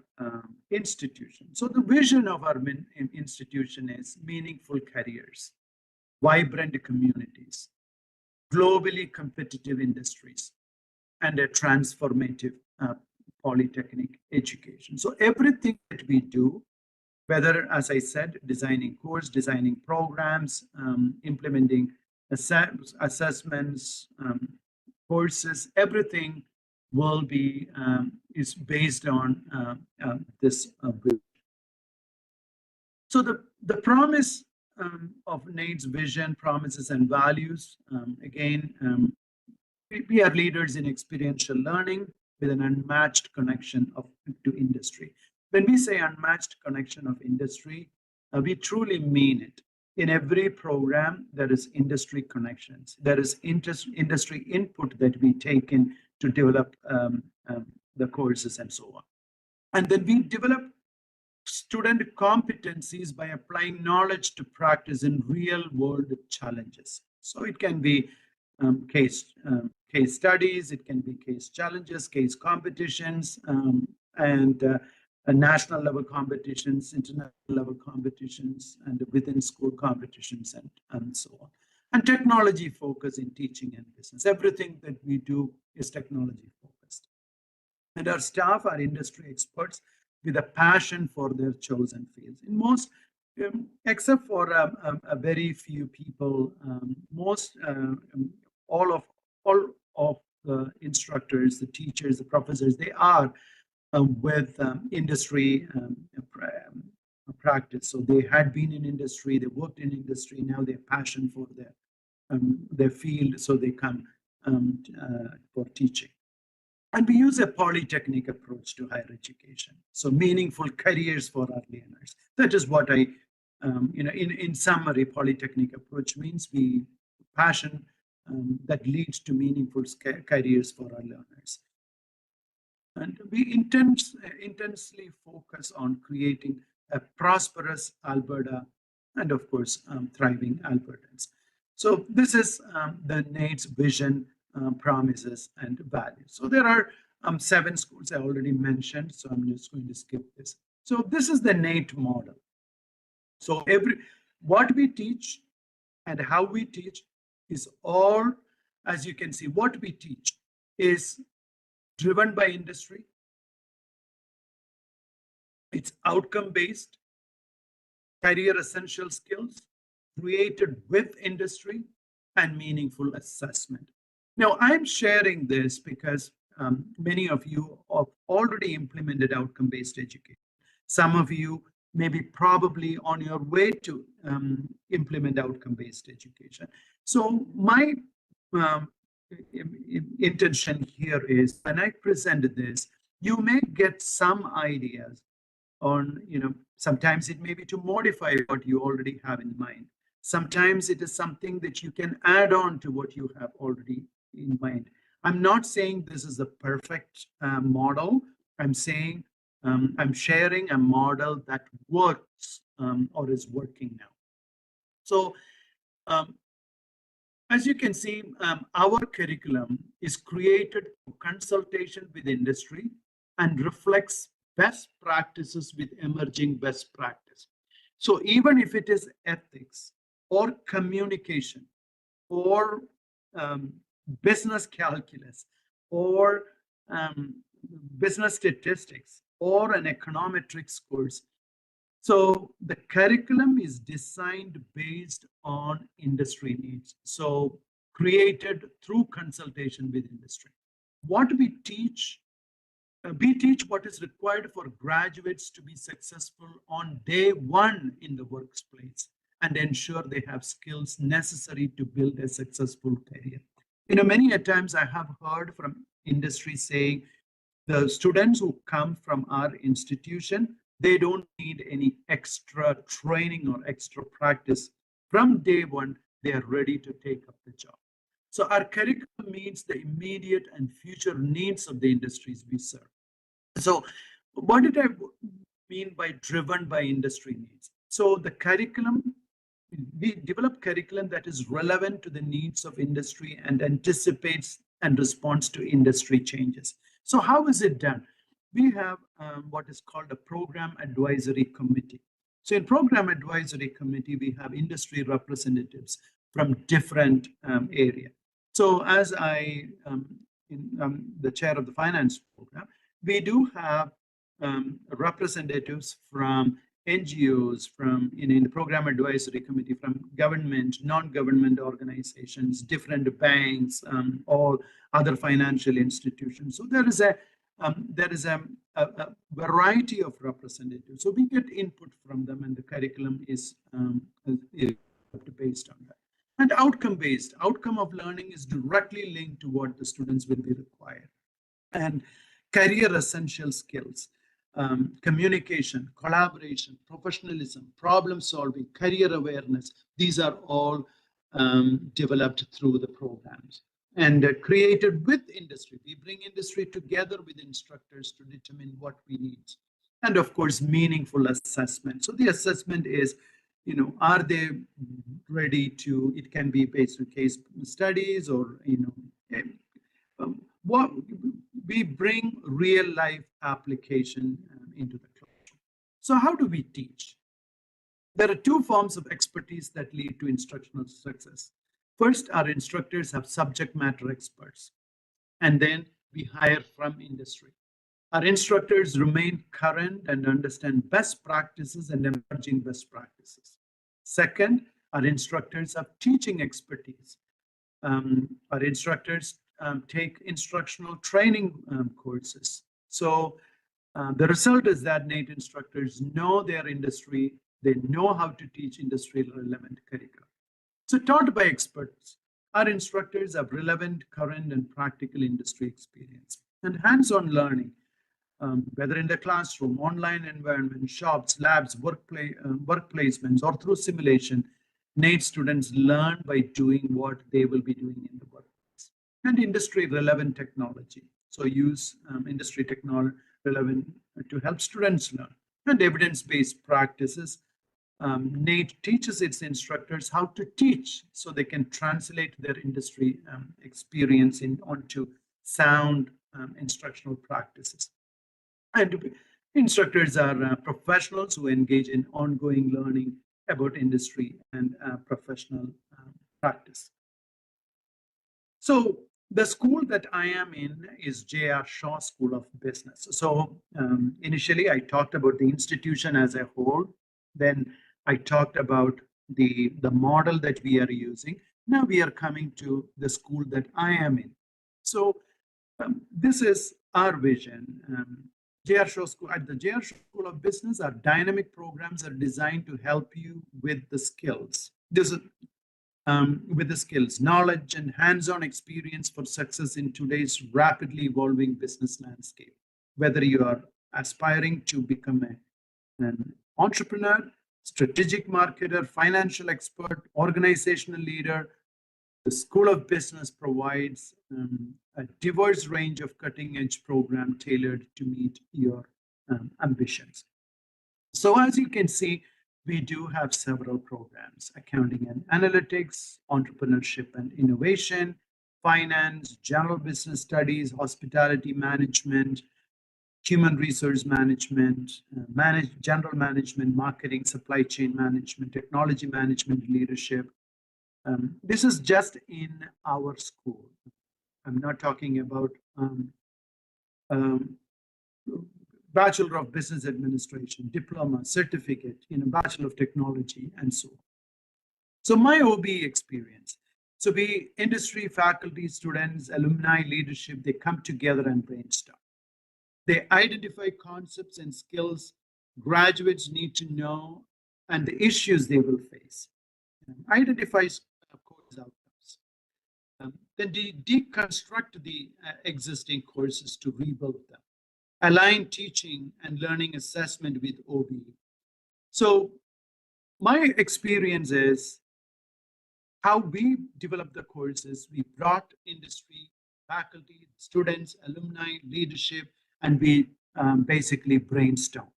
institution. So the vision of our institution is meaningful careers, vibrant communities, globally competitive industries, and a transformative polytechnic education. So everything that we do, whether, as I said, designing course, designing programs, implementing assessments, courses, everything will be is based on this vision. So the promise of NAIT's vision, promises, and values, again, we are leaders in experiential learning with an unmatched connection to industry. When we say unmatched connection of industry, we truly mean it. In every program, there is industry connections. There is industry input that we take in to develop the courses and so on. And then we develop student competencies by applying knowledge to practice in real-world challenges. So it can be case studies, it can be case challenges, case competitions, and national level competitions, international level competitions, and within school competitions, and so on. And technology focus in teaching and business. Everything that we do is technology focused. And our staff are industry experts with a passion for their chosen fields. In most, except for a very few people, all of the instructors, the teachers, the professors, they are with industry practice. So they had been in industry, they worked in industry, now they have passion for their field, so they come for teaching. And we use a polytechnic approach to higher education. So meaningful careers for our learners. That is what I, in summary, polytechnic approach means passion that leads to meaningful careers for our learners. And we intensely focus on creating a prosperous Alberta and, of course, thriving Albertans. So this is the NAIT's vision, promises, and values. So there are 7 schools I already mentioned, so I'm just going to skip this. So this is the NAIT model. So what we teach and how we teach is all, as you can see, what we teach is driven by industry. It's outcome-based, career essential skills, created with industry, and meaningful assessment. Now, I'm sharing this because many of you have already implemented outcome-based education. Some of you may be probably on your way to implement outcome-based education. So my intention here is, when I presented this, you may get some ideas on, sometimes it may be to modify what you already have in mind. Sometimes it is something that you can add on to what you have already in mind. I'm not saying this is a perfect model. I'm saying I'm sharing a model that works or is working now. So as you can see, our curriculum is created through consultation with industry and reflects best practices with emerging best practice. So even if it is ethics or communication or business calculus or business statistics or an econometrics course, so the curriculum is designed based on industry needs. So created through consultation with industry. What we teach what is required for graduates to be successful on day one in the workplace and ensure they have skills necessary to build a successful career. Many a times I have heard from industry saying the students who come from our institution, they don't need any extra training or extra practice. From day one, they are ready to take up the job. So our curriculum meets the immediate and future needs of the industries we serve. So what did I mean by driven by industry needs? So the curriculum, we develop curriculum that is relevant to the needs of industry and anticipates and responds to industry changes. So how is it done? We have what is called a program advisory committee. So in program advisory committee, we have industry representatives from different areas. So as I am the chair of the finance program, we do have representatives from NGOs, from in the program advisory committee, from government, non-government organizations, different banks, all other financial institutions. So there is a variety of representatives. So we get input from them, and the curriculum is based on that. And outcome-based, outcome of learning is directly linked to what the students will be required. And career essential skills, communication, collaboration, professionalism, problem solving, career awareness, these are all developed through the programs and created with industry. We bring industry together with instructors to determine what we need. And of course, meaningful assessment. So the assessment is, are they ready to, it can be based on case studies or, what we bring real life application into the classroom. So how do we teach? There are two forms of expertise that lead to instructional success. First, our instructors have subject matter experts, and then we hire from industry. Our instructors remain current and understand best practices and emerging best practices. Second, our instructors have teaching expertise. Our instructors take instructional training courses. So the result is that NAIT instructors know their industry, they know how to teach industry relevant curriculum. So taught by experts, our instructors have relevant, current, and practical industry experience. And hands-on learning, whether in the classroom, online environment, shops, labs, work placements, or through simulation, NAIT students learn by doing what they will be doing in the workplace. And industry relevant technology. So use industry technology relevant to help students learn. And evidence-based practices. NAIT teaches its instructors how to teach so they can translate their industry experience onto sound instructional practices. And instructors are professionals who engage in ongoing learning about industry and professional practice. So the school that I am in is J.R. Shaw School of Business. So initially I talked about the institution as a whole. Then I talked about the model that we are using. Now we are coming to the school that I am in. So This is our vision. At the JR School of Business, our dynamic programs are designed to help you with the skills. With the skills, knowledge, and hands-on experience for success in today's rapidly evolving business landscape. Whether you are aspiring to become an entrepreneur, strategic marketer, financial expert, organizational leader, the School of Business provides a diverse range of cutting-edge programs tailored to meet your ambitions. So as you can see, we do have several programs: accounting and analytics, entrepreneurship and innovation, finance, general business studies, hospitality management, human resource management, general management, marketing, supply chain management, technology management, leadership. This is just in our school. I'm not talking about Bachelor of Business Administration, diploma, certificate, Bachelor of Technology, and so on. So my OBE experience. So we, industry, faculty, students, alumni, leadership, they come together and brainstorm. They identify concepts and skills graduates need to know and the issues they will face. Identify course outcomes. Then they deconstruct the existing courses to rebuild them. Align teaching and learning assessment with OBE. So my experience is how we developed the courses. We brought industry, faculty, students, alumni, leadership, and we basically brainstorm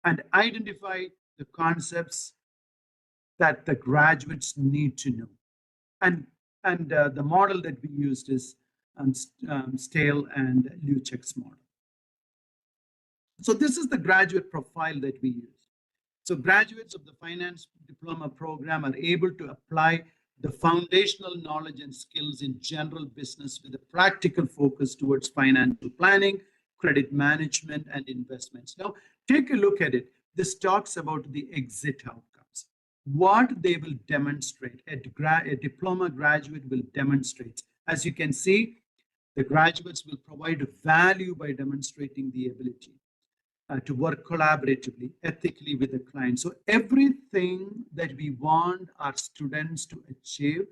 and identify the concepts that the graduates need to know. And the model that we used is Stale and Louchek's model. So this is the graduate profile that we use. So graduates of the finance diploma program are able to apply the foundational knowledge and skills in general business with a practical focus towards financial planning, credit management, and investments. Now, take a look at it. This talks about the exit outcomes. What they will demonstrate, a diploma graduate will demonstrate. As you can see, the graduates will provide value by demonstrating the ability to work collaboratively, ethically with the client. So everything that we want our students to achieve,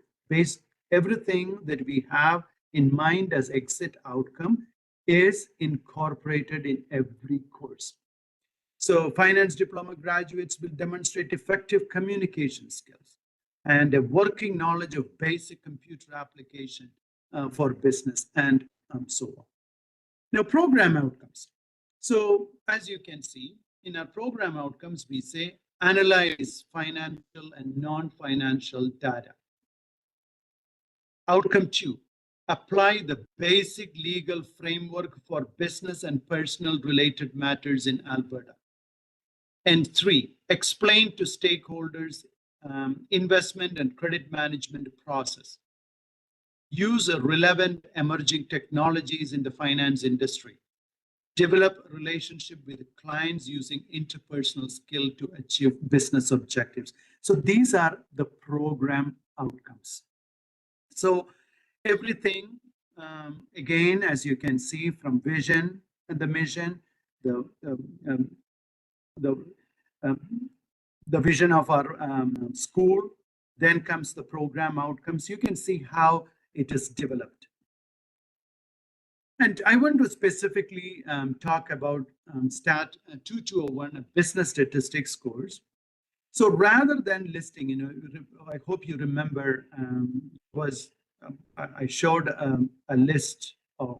everything that we have in mind as exit outcome is incorporated in every course. So finance diploma graduates will demonstrate effective communication skills and a working knowledge of basic computer application for business and so on. Now, program outcomes. So as you can see, in our program outcomes, we say analyze financial and non-financial data. Outcome 2, apply the basic legal framework for business and personal related matters in Alberta. And 3, explain to stakeholders investment and credit management process. Use relevant emerging technologies in the finance industry. Develop a relationship with clients using interpersonal skill to achieve business objectives. So these are the program outcomes. So everything, again, as you can see from vision and the mission, the vision of our school, then comes the program outcomes. You can see how it is developed. And I want to specifically talk about STAT 2201, a business statistics course. So rather than listing, I hope you remember, I showed a list of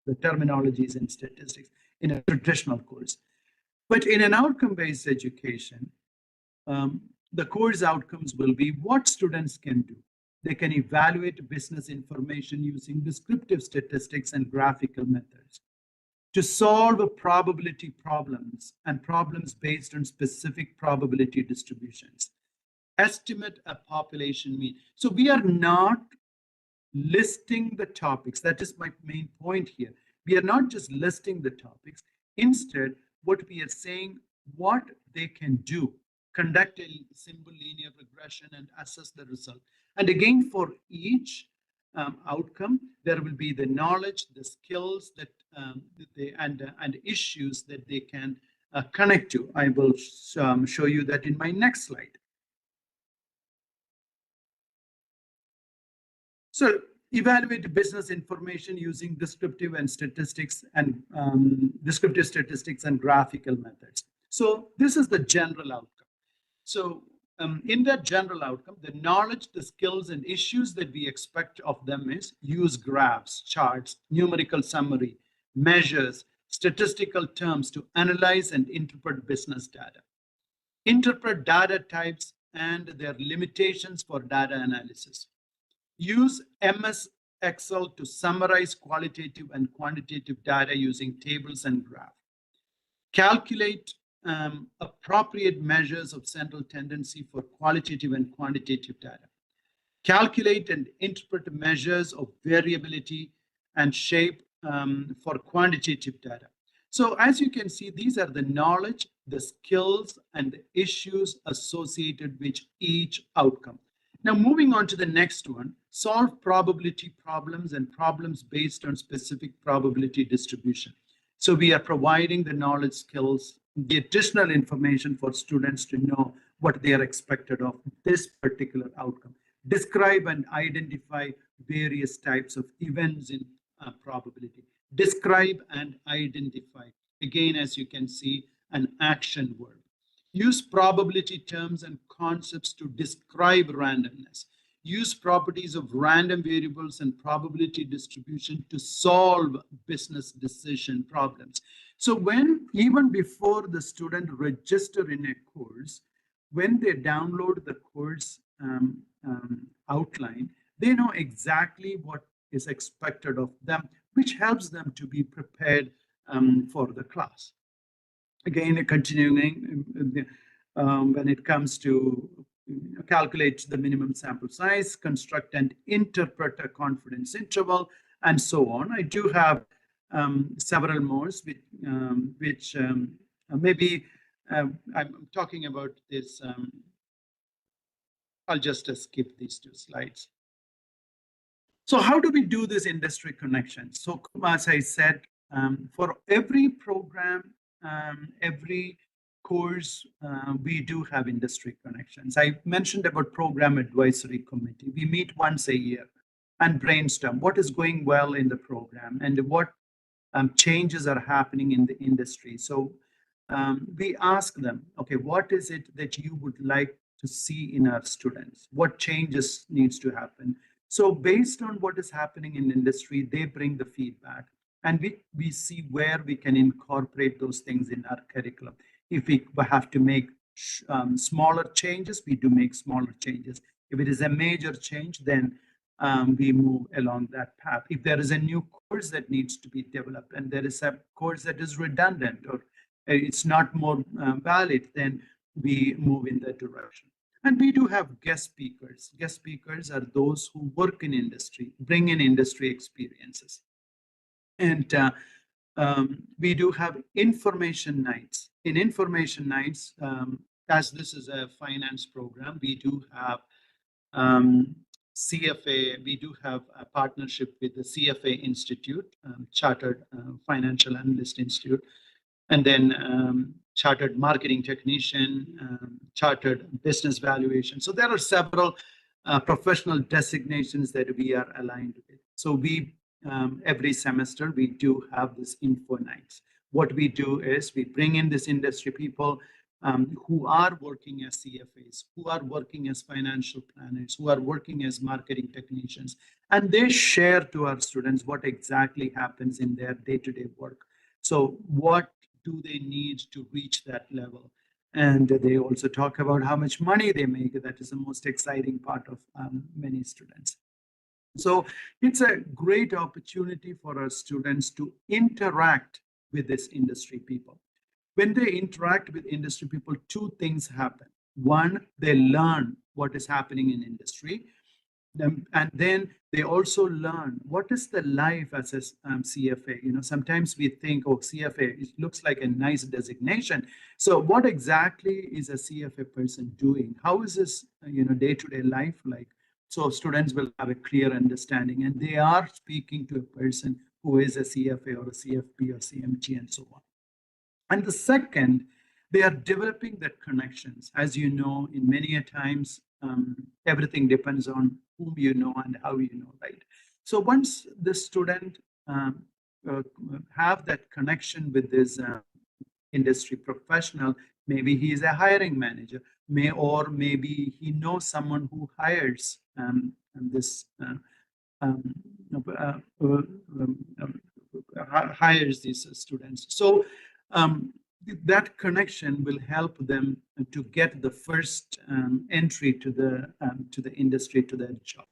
the terminologies in statistics in a traditional course. But in an outcome-based education, the course outcomes will be what students can do. They can evaluate business information using descriptive statistics and graphical methods to solve probability problems and problems based on specific probability distributions. Estimate a population mean. So we are not listing the topics. That is my main point here. We are not just listing the topics. Instead, what we are saying, what they can do, conduct a simple linear regression and assess the result. And again, for each outcome, there will be the knowledge, the skills that and issues that they can connect to. I will show you that in my next slide. So evaluate business information using descriptive statistics and graphical methods. So this is the general outcome. So in that general outcome, the knowledge, the skills, and issues that we expect of them is use graphs, charts, numerical summary, measures, statistical terms to analyze and interpret business data. Interpret data types and their limitations for data analysis. Use MS Excel to summarize qualitative and quantitative data using tables and graphs. Calculate appropriate measures of central tendency for qualitative and quantitative data. Calculate and interpret measures of variability and shape for quantitative data. So as you can see, these are the knowledge, the skills, and the issues associated with each outcome. Now, moving on to the next one, solve probability problems and problems based on specific probability distribution. So we are providing the knowledge, skills, the additional information for students to know what they are expected of this particular outcome. Describe and identify various types of events in probability. Describe and identify. Again, as you can see, an action verb. Use probability terms and concepts to describe randomness. Use properties of random variables and probability distribution to solve business decision problems. So even before the student register in a course, when they download the course outline, they know exactly what is expected of them, which helps them to be prepared for the class. Again, continuing, when it comes to calculate the minimum sample size, construct and interpret a confidence interval, and so on. I do have several more, which maybe I'm talking about this. I'll just skip these two slides. So how do we do this industry connection? So as I said, for every program, every course, we do have industry connections. I mentioned about program advisory committee. We meet once a year and brainstorm what is going well in the program and what changes are happening in the industry. So we ask them, okay, what is it that you would like to see in our students? What changes needs to happen? So based on what is happening in industry, they bring the feedback. And we see where we can incorporate those things in our curriculum. If we have to make smaller changes, we do make smaller changes. If it is a major change, then we move along that path. If there is a new course that needs to be developed and there is a course that is redundant or it's not more valid, then we move in that direction. And we do have guest speakers. Guest speakers are those who work in industry, bring in industry experiences. And we do have information nights. In information nights, as this is a finance program, we do have CFA, we do have a partnership with the CFA Institute, Chartered Financial Analyst Institute, and then Chartered Marketing Technician, Chartered Business Valuation. So there are several professional designations that we are aligned with. So we every semester, we do have this info nights. What we do is we bring in this industry people who are working as CFAs, who are working as financial planners, who are working as marketing technicians, and they share to our students what exactly happens in their day-to-day work. So what do they need to reach that level? And they also talk about how much money they make. That is the most exciting part of many students. So it's a great opportunity for our students to interact with this industry people. When they interact with industry people, two things happen. One, they learn what is happening in industry. And then they also learn what is the life as a CFA. You know, sometimes we think, oh, CFA, it looks like a nice designation. So what exactly is a CFA person doing? How is this, day-to-day life like? So students will have a clear understanding, and they are speaking to a person who is a CFA or a CFP or CMG and so on. And the second, they are developing that connections. As you know, in many a times, everything depends on whom you know and how you know, right? So once the student have that connection with this industry professional, maybe he is a hiring manager, or maybe he knows someone who hires hires these students. So that connection will help them to get the first entry to the industry, to that job.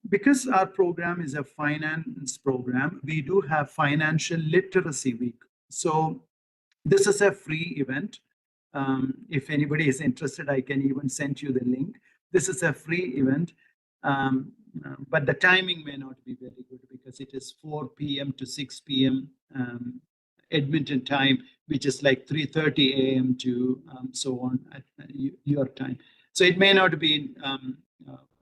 Because our program is a finance program, we do have Financial Literacy Week. So this is a free event. If anybody is interested, I can even send you the link. This is a free event, but the timing may not be very good because it is 4 p.m. to 6 p.m. Edmonton time, which is like 3:30 a.m. to so on at your time. So it may not be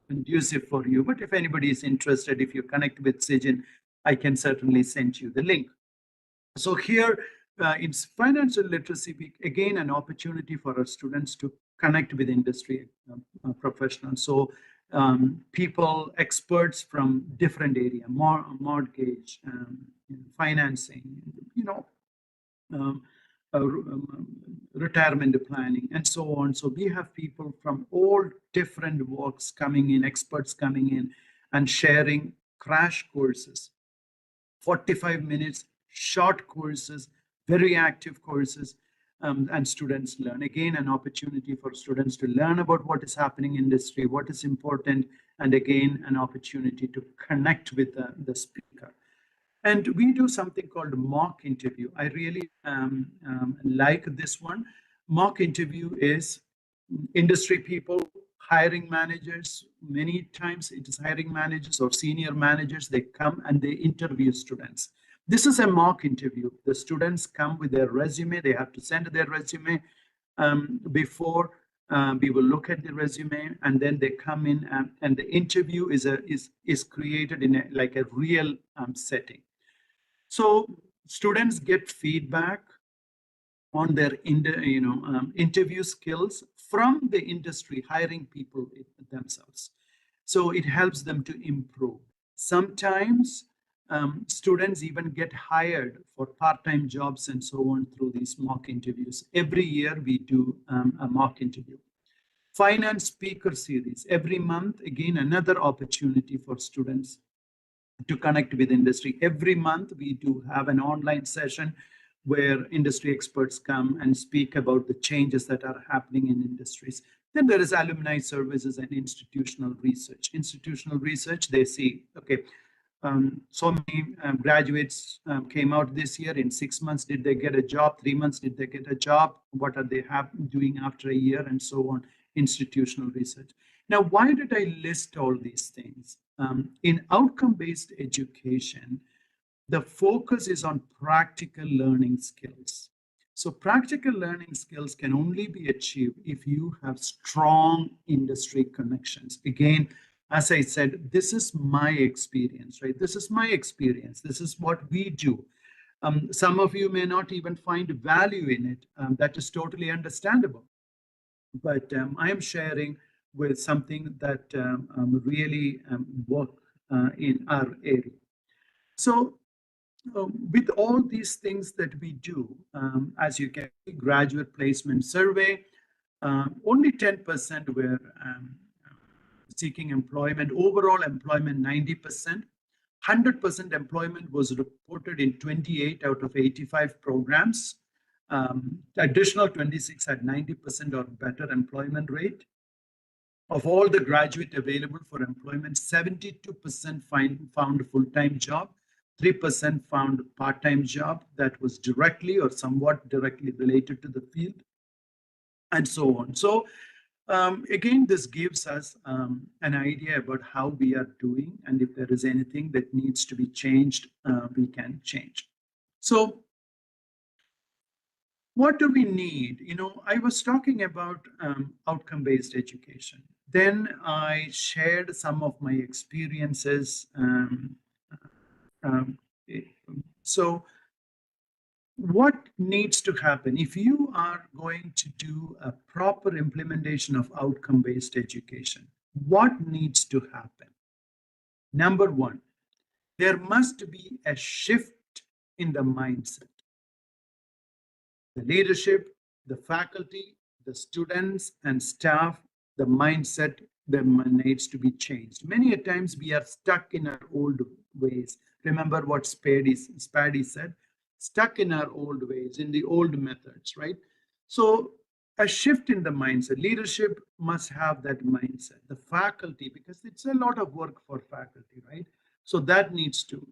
conducive for you, but if anybody is interested, if you connect with Sijin, I can certainly send you the link. So here in Financial Literacy Week, again, an opportunity for our students to connect with industry professionals. So people, experts from different area, mortgage, financing, retirement planning, and so on. So we have people from all different walks coming in, experts coming in and sharing crash courses, 45 minutes, short courses, very active courses, and students learn. Again, an opportunity for students to learn about what is happening in industry, what is important, and again, an opportunity to connect with the speaker. And we do something called mock interview. I really like this one. Mock interview is industry people, hiring managers. Many times it is hiring managers or senior managers. They come and they interview students. This is a mock interview. The students come with their resume. They have to send their resume before we will look at the resume, and then they come in and the interview is created in like a real setting. So students get feedback on their interview skills from the industry, hiring people themselves. So it helps them to improve. Sometimes students even get hired for part-time jobs and so on through these mock interviews. Every year we do a mock interview. Finance Speaker Series. Every month, again, another opportunity for students to connect with industry. Every month we do have an online session where industry experts come and speak about the changes that are happening in industries. Then there is alumni services and institutional research. Institutional research, they see, okay, so many graduates came out this year. In 6 months, did they get a job? 3 months, did they get a job? What are they doing after a year, and so on? Institutional research. Now, why did I list all these things? In outcome-based education, the focus is on practical learning skills. So practical learning skills can only be achieved if you have strong industry connections. Again, as I said, this is my experience, right? This is my experience. This is what we do. Some of you may not even find value in it. That is totally understandable. But I am sharing with something that really work in our area. So with all these things that we do, as you can see, graduate placement survey, only 10% were seeking employment. Overall employment, 90%. 100% employment was reported in 28 out of 85 programs. Additional 26 had 90% or better employment rate. Of all the graduate available for employment, 72% found a full-time job, 3% found a part-time job that was directly or somewhat directly related to the field, and so on. So again, this gives us an idea about how we are doing, and if there is anything that needs to be changed, we can change. So what do we need? You know, I was talking about outcome-based education. Then I shared some of my experiences. Um, so what needs to happen if you are going to do a proper implementation of outcome-based education? What needs to happen? Number one, there must be a shift in the mindset. The leadership, the faculty, the students and staff, the mindset that needs to be changed. Many a times we are stuck in our old ways. Remember what Spady said, stuck in our old ways, in the old methods, right? So a shift in the mindset. Leadership must have that mindset. The faculty, because it's a lot of work for faculty, right? So that needs to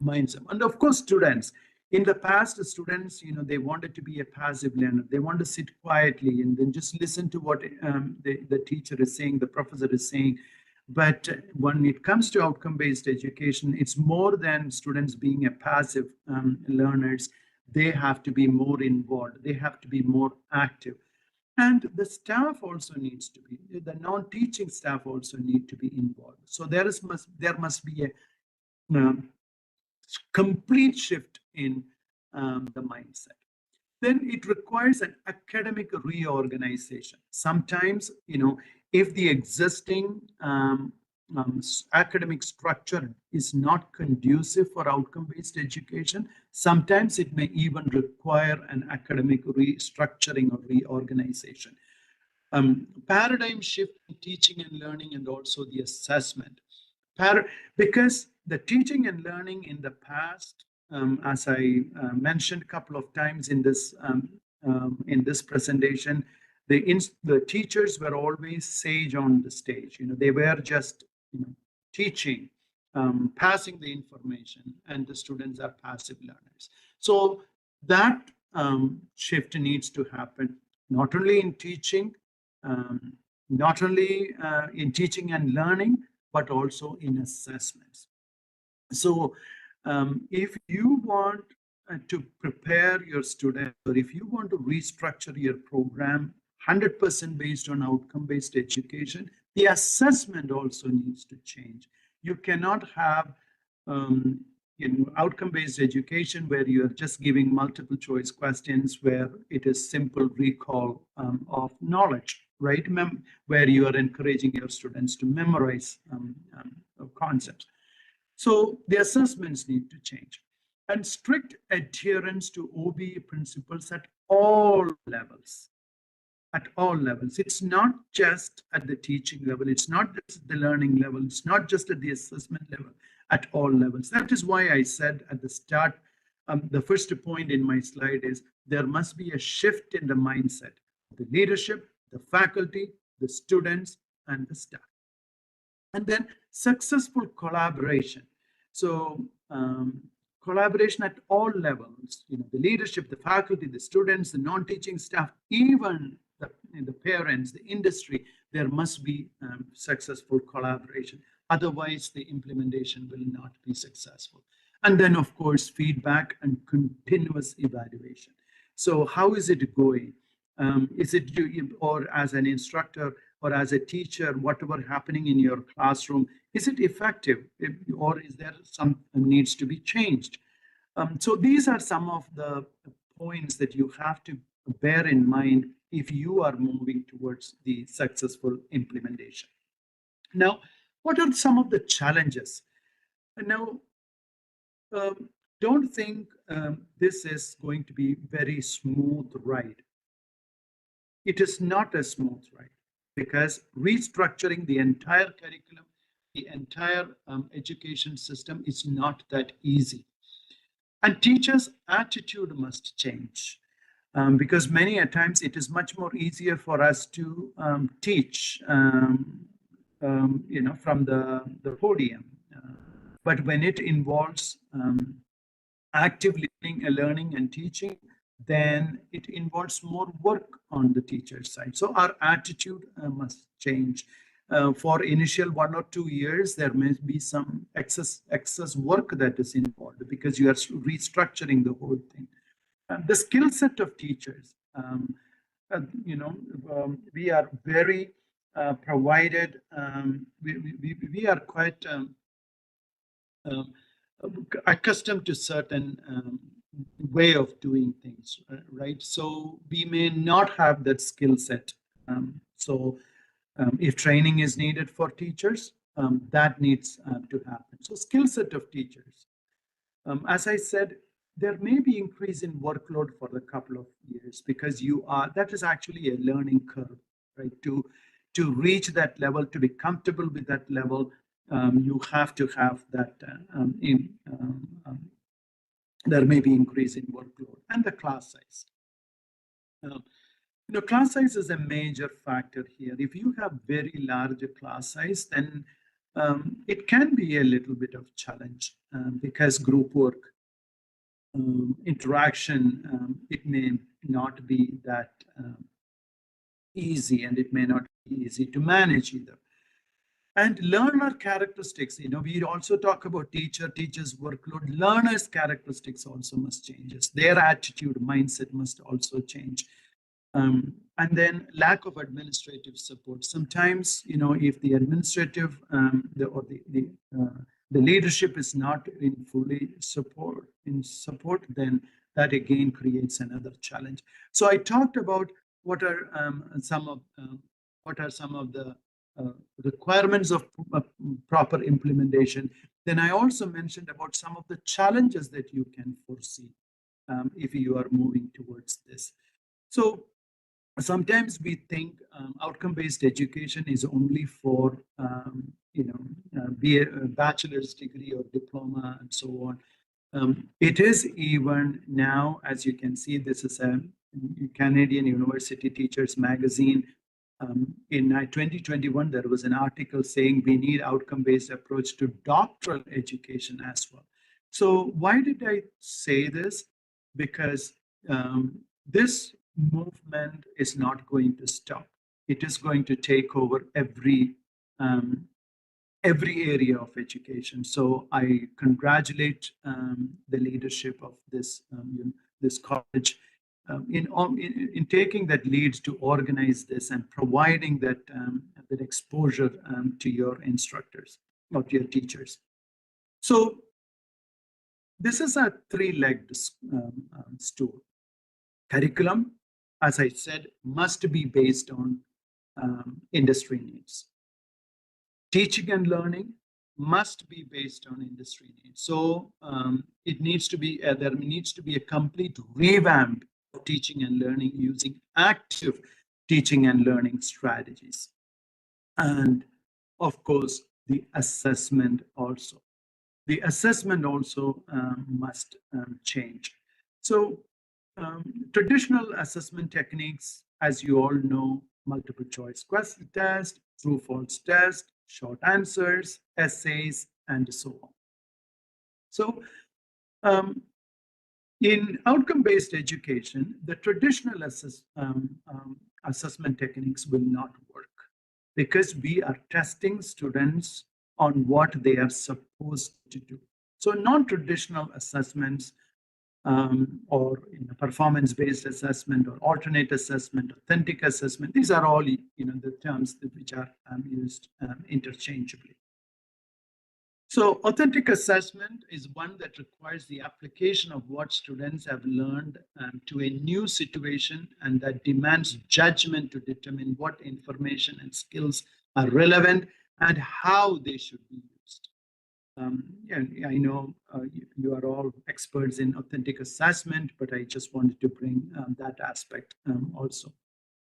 mindset. And of course, students. In the past, the students, they wanted to be a passive learner. They want to sit quietly and then just listen to what the teacher is saying, the professor is saying. But when it comes to outcome-based education, it's more than students being a passive learners. They have to be more involved. They have to be more active. And the staff also needs to be, the non-teaching staff also need to be involved. So there must be a complete shift in the mindset. Then it requires an academic reorganization. Sometimes, if the existing academic structure is not conducive for outcome-based education, sometimes it may even require an academic restructuring or reorganization. Paradigm shift in teaching and learning and also the assessment. Because the teaching and learning in the past, as I mentioned a couple of times in this presentation, the teachers were always sage on the stage. They were just teaching, passing the information, and the students are passive learners. So that shift needs to happen not only in teaching, not only in teaching and learning, but also in assessments. So if you want to prepare your students, or if you want to restructure your program 100% based on outcome-based education, the assessment also needs to change. You cannot have outcome-based education where you are just giving multiple choice questions, where it is simple recall of knowledge, right? Where you are encouraging your students to memorize concepts. So the assessments need to change, and strict adherence to OBE principles at all levels. At all levels. It's not just at the teaching level. It's not just at the learning level. It's not just at the assessment level. At all levels. That is why I said at the start, the first point in my slide is there must be a shift in the mindset. The leadership, the faculty, the students, and the staff. And then successful collaboration. So collaboration at all levels, the leadership, the faculty, the students, the non-teaching staff, even the parents, the industry, there must be successful collaboration. Otherwise, the implementation will not be successful. And then, of course, feedback and continuous evaluation. So how is it going? Is it you, or as an instructor, or as a teacher, whatever happening in your classroom, is it effective, or is there some needs to be changed? So these are some of the points that you have to bear in mind if you are moving towards the successful implementation. Now, what are some of the challenges? Now, don't think this is going to be very smooth ride. It is not a smooth ride, because restructuring the entire curriculum, the entire education system is not that easy. And teachers' attitude must change, because many a times it is much more easier for us to teach, from the podium. But when it involves active learning and teaching, then it involves more work on the teacher's side. So our attitude must change. For initial 1 or 2 years, there may be some excess work that is involved, because you are restructuring the whole thing. The skill set of teachers, we are very provided, we are quite um, accustomed to certain way of doing things, right? So we may not have that skill set. If training is needed for teachers, that needs to happen. So skill set of teachers. As I said, there may be increase in workload for a couple of years because that is actually a learning curve, right? To reach that level, to be comfortable with that level, you have to have that there may be increase in workload and the class size. Class size is a major factor here. If you have very large class size, then it can be a little bit of challenge because group work, interaction, it may not be that easy, and it may not be easy to manage either. And learner characteristics, we also talk about teacher's workload. Learners' characteristics also must change. Their attitude, mindset must also change. And then lack of administrative support. Sometimes, if the administrative the leadership is not in fully support, then that again creates another challenge. So I talked about what are some of the requirements of proper implementation. Then I also mentioned about some of the challenges that you can foresee if you are moving towards this. So sometimes we think outcome-based education is only for be a bachelor's degree or diploma and so on. It is even now, as you can see, this is a Canadian University Teachers Magazine. In 2021, there was an article saying we need outcome-based approach to doctoral education as well. So why did I say this? Because this movement is not going to stop. It is going to take over every area of education. So I congratulate the leadership of this this college in taking that lead to organize this and providing that that exposure to your instructors or to your teachers. So this is a three-legged stool. Curriculum, as I said, must be based on industry needs. Teaching and learning must be based on industry needs. So it needs to be there needs to be a complete revamp of teaching and learning using active teaching and learning strategies. And of course, the assessment also. The assessment also must change. So traditional assessment techniques, as you all know, multiple choice question test, true false test, short answers, essays, and so on. So in outcome-based education, the traditional assessment techniques will not work because we are testing students on what they are supposed to do. So non-traditional assessments or performance-based assessment or alternate assessment, authentic assessment, these are all the terms which are used interchangeably. So authentic assessment is one that requires the application of what students have learned to a new situation, and that demands judgment to determine what information and skills are relevant and how they should be used. And I know you are all experts in authentic assessment, but I just wanted to bring that aspect also.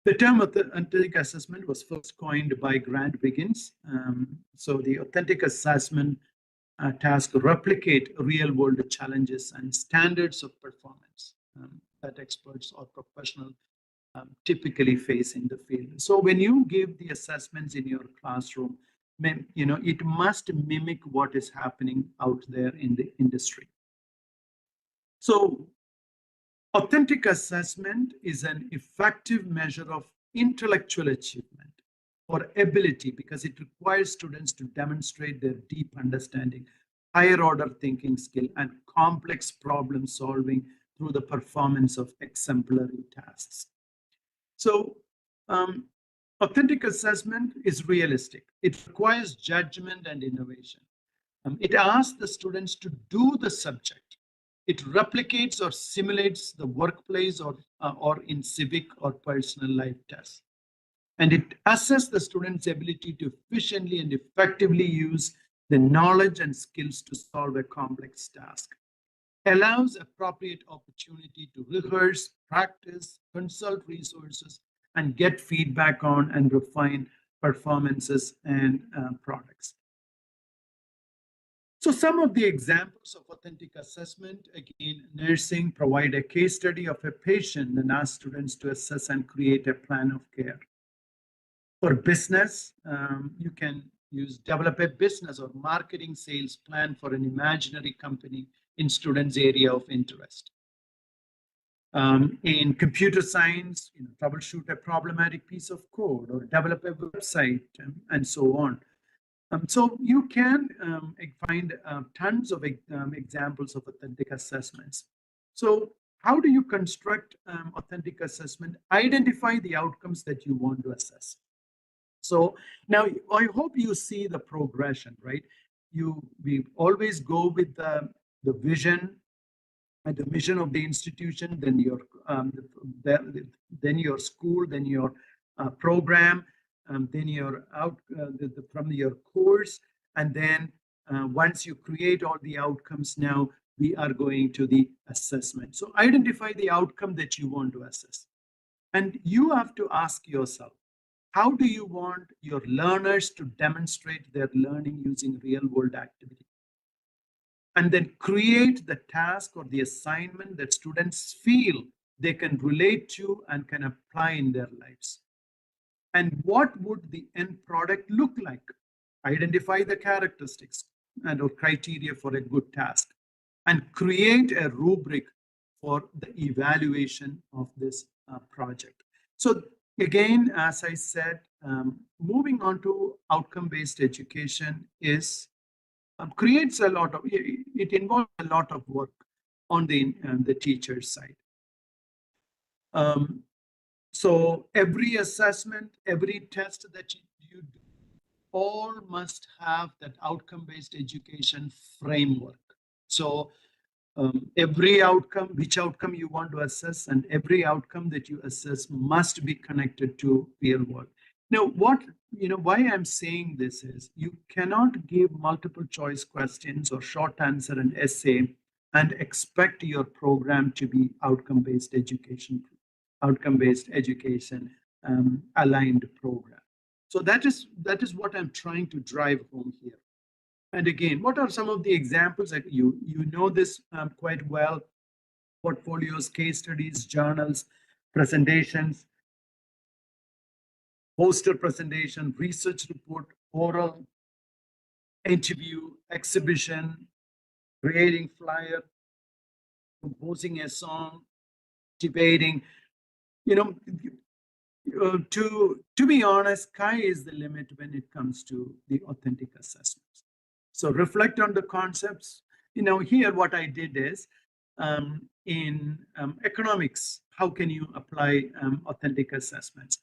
The term authentic assessment was first coined by Grant Wiggins. So the authentic assessment task replicate real-world challenges and standards of performance that experts or professionals typically face in the field. So when you give the assessments in your classroom, it must mimic what is happening out there in the industry. So authentic assessment is an effective measure of intellectual achievement or ability because it requires students to demonstrate their deep understanding, higher order thinking skill, and complex problem solving through the performance of exemplary tasks. So Authentic assessment is realistic. It requires judgment and innovation. It asks the students to do the subject. It replicates or simulates the workplace or in civic or personal life tests. And it assesses the student's ability to efficiently and effectively use the knowledge and skills to solve a complex task. Allows appropriate opportunity to rehearse, practice, consult resources, and get feedback on and refine performances and products. So some of the examples of authentic assessment, again, nursing provide a case study of a patient and ask students to assess and create a plan of care. For business, you can develop a business or marketing sales plan for an imaginary company in students' area of interest. In computer science, troubleshoot a problematic piece of code or develop a website and so on. So you can find tons of examples of authentic assessments. So how do you construct authentic assessment? Identify the outcomes that you want to assess. So now I hope you see the progression, right? We always go with the vision and the mission of the institution, then your school, then your program, then your from your course, and then once you create all the outcomes, now we are going to the assessment. So identify the outcome that you want to assess, and you have to ask yourself, how do you want your learners to demonstrate their learning using real-world activity? And then create the task or the assignment that students feel they can relate to and can apply in their lives. And what would the end product look like? Identify the characteristics and or criteria for a good task, and create a rubric for the evaluation of this project. So again, as I said, moving on to outcome-based education is creates a lot of, it involves a lot of work on the teacher's side. So every assessment, every test that you do, all must have that outcome-based education framework. So every outcome, which outcome you want to assess, and every outcome that you assess must be connected to real world. Now, why I'm saying this is you cannot give multiple choice questions or short answer and essay and expect your program to be outcome-based education aligned program. So that is what I'm trying to drive home here. And again, what are some of the examples that you know this quite well? Portfolios, case studies, journals, presentations, poster presentation, research report, oral, interview, exhibition, creating flyer, composing a song, debating. To be honest, sky is the limit when it comes to the authentic assessments. So reflect on the concepts. Here what I did is in economics, how can you apply authentic assessments?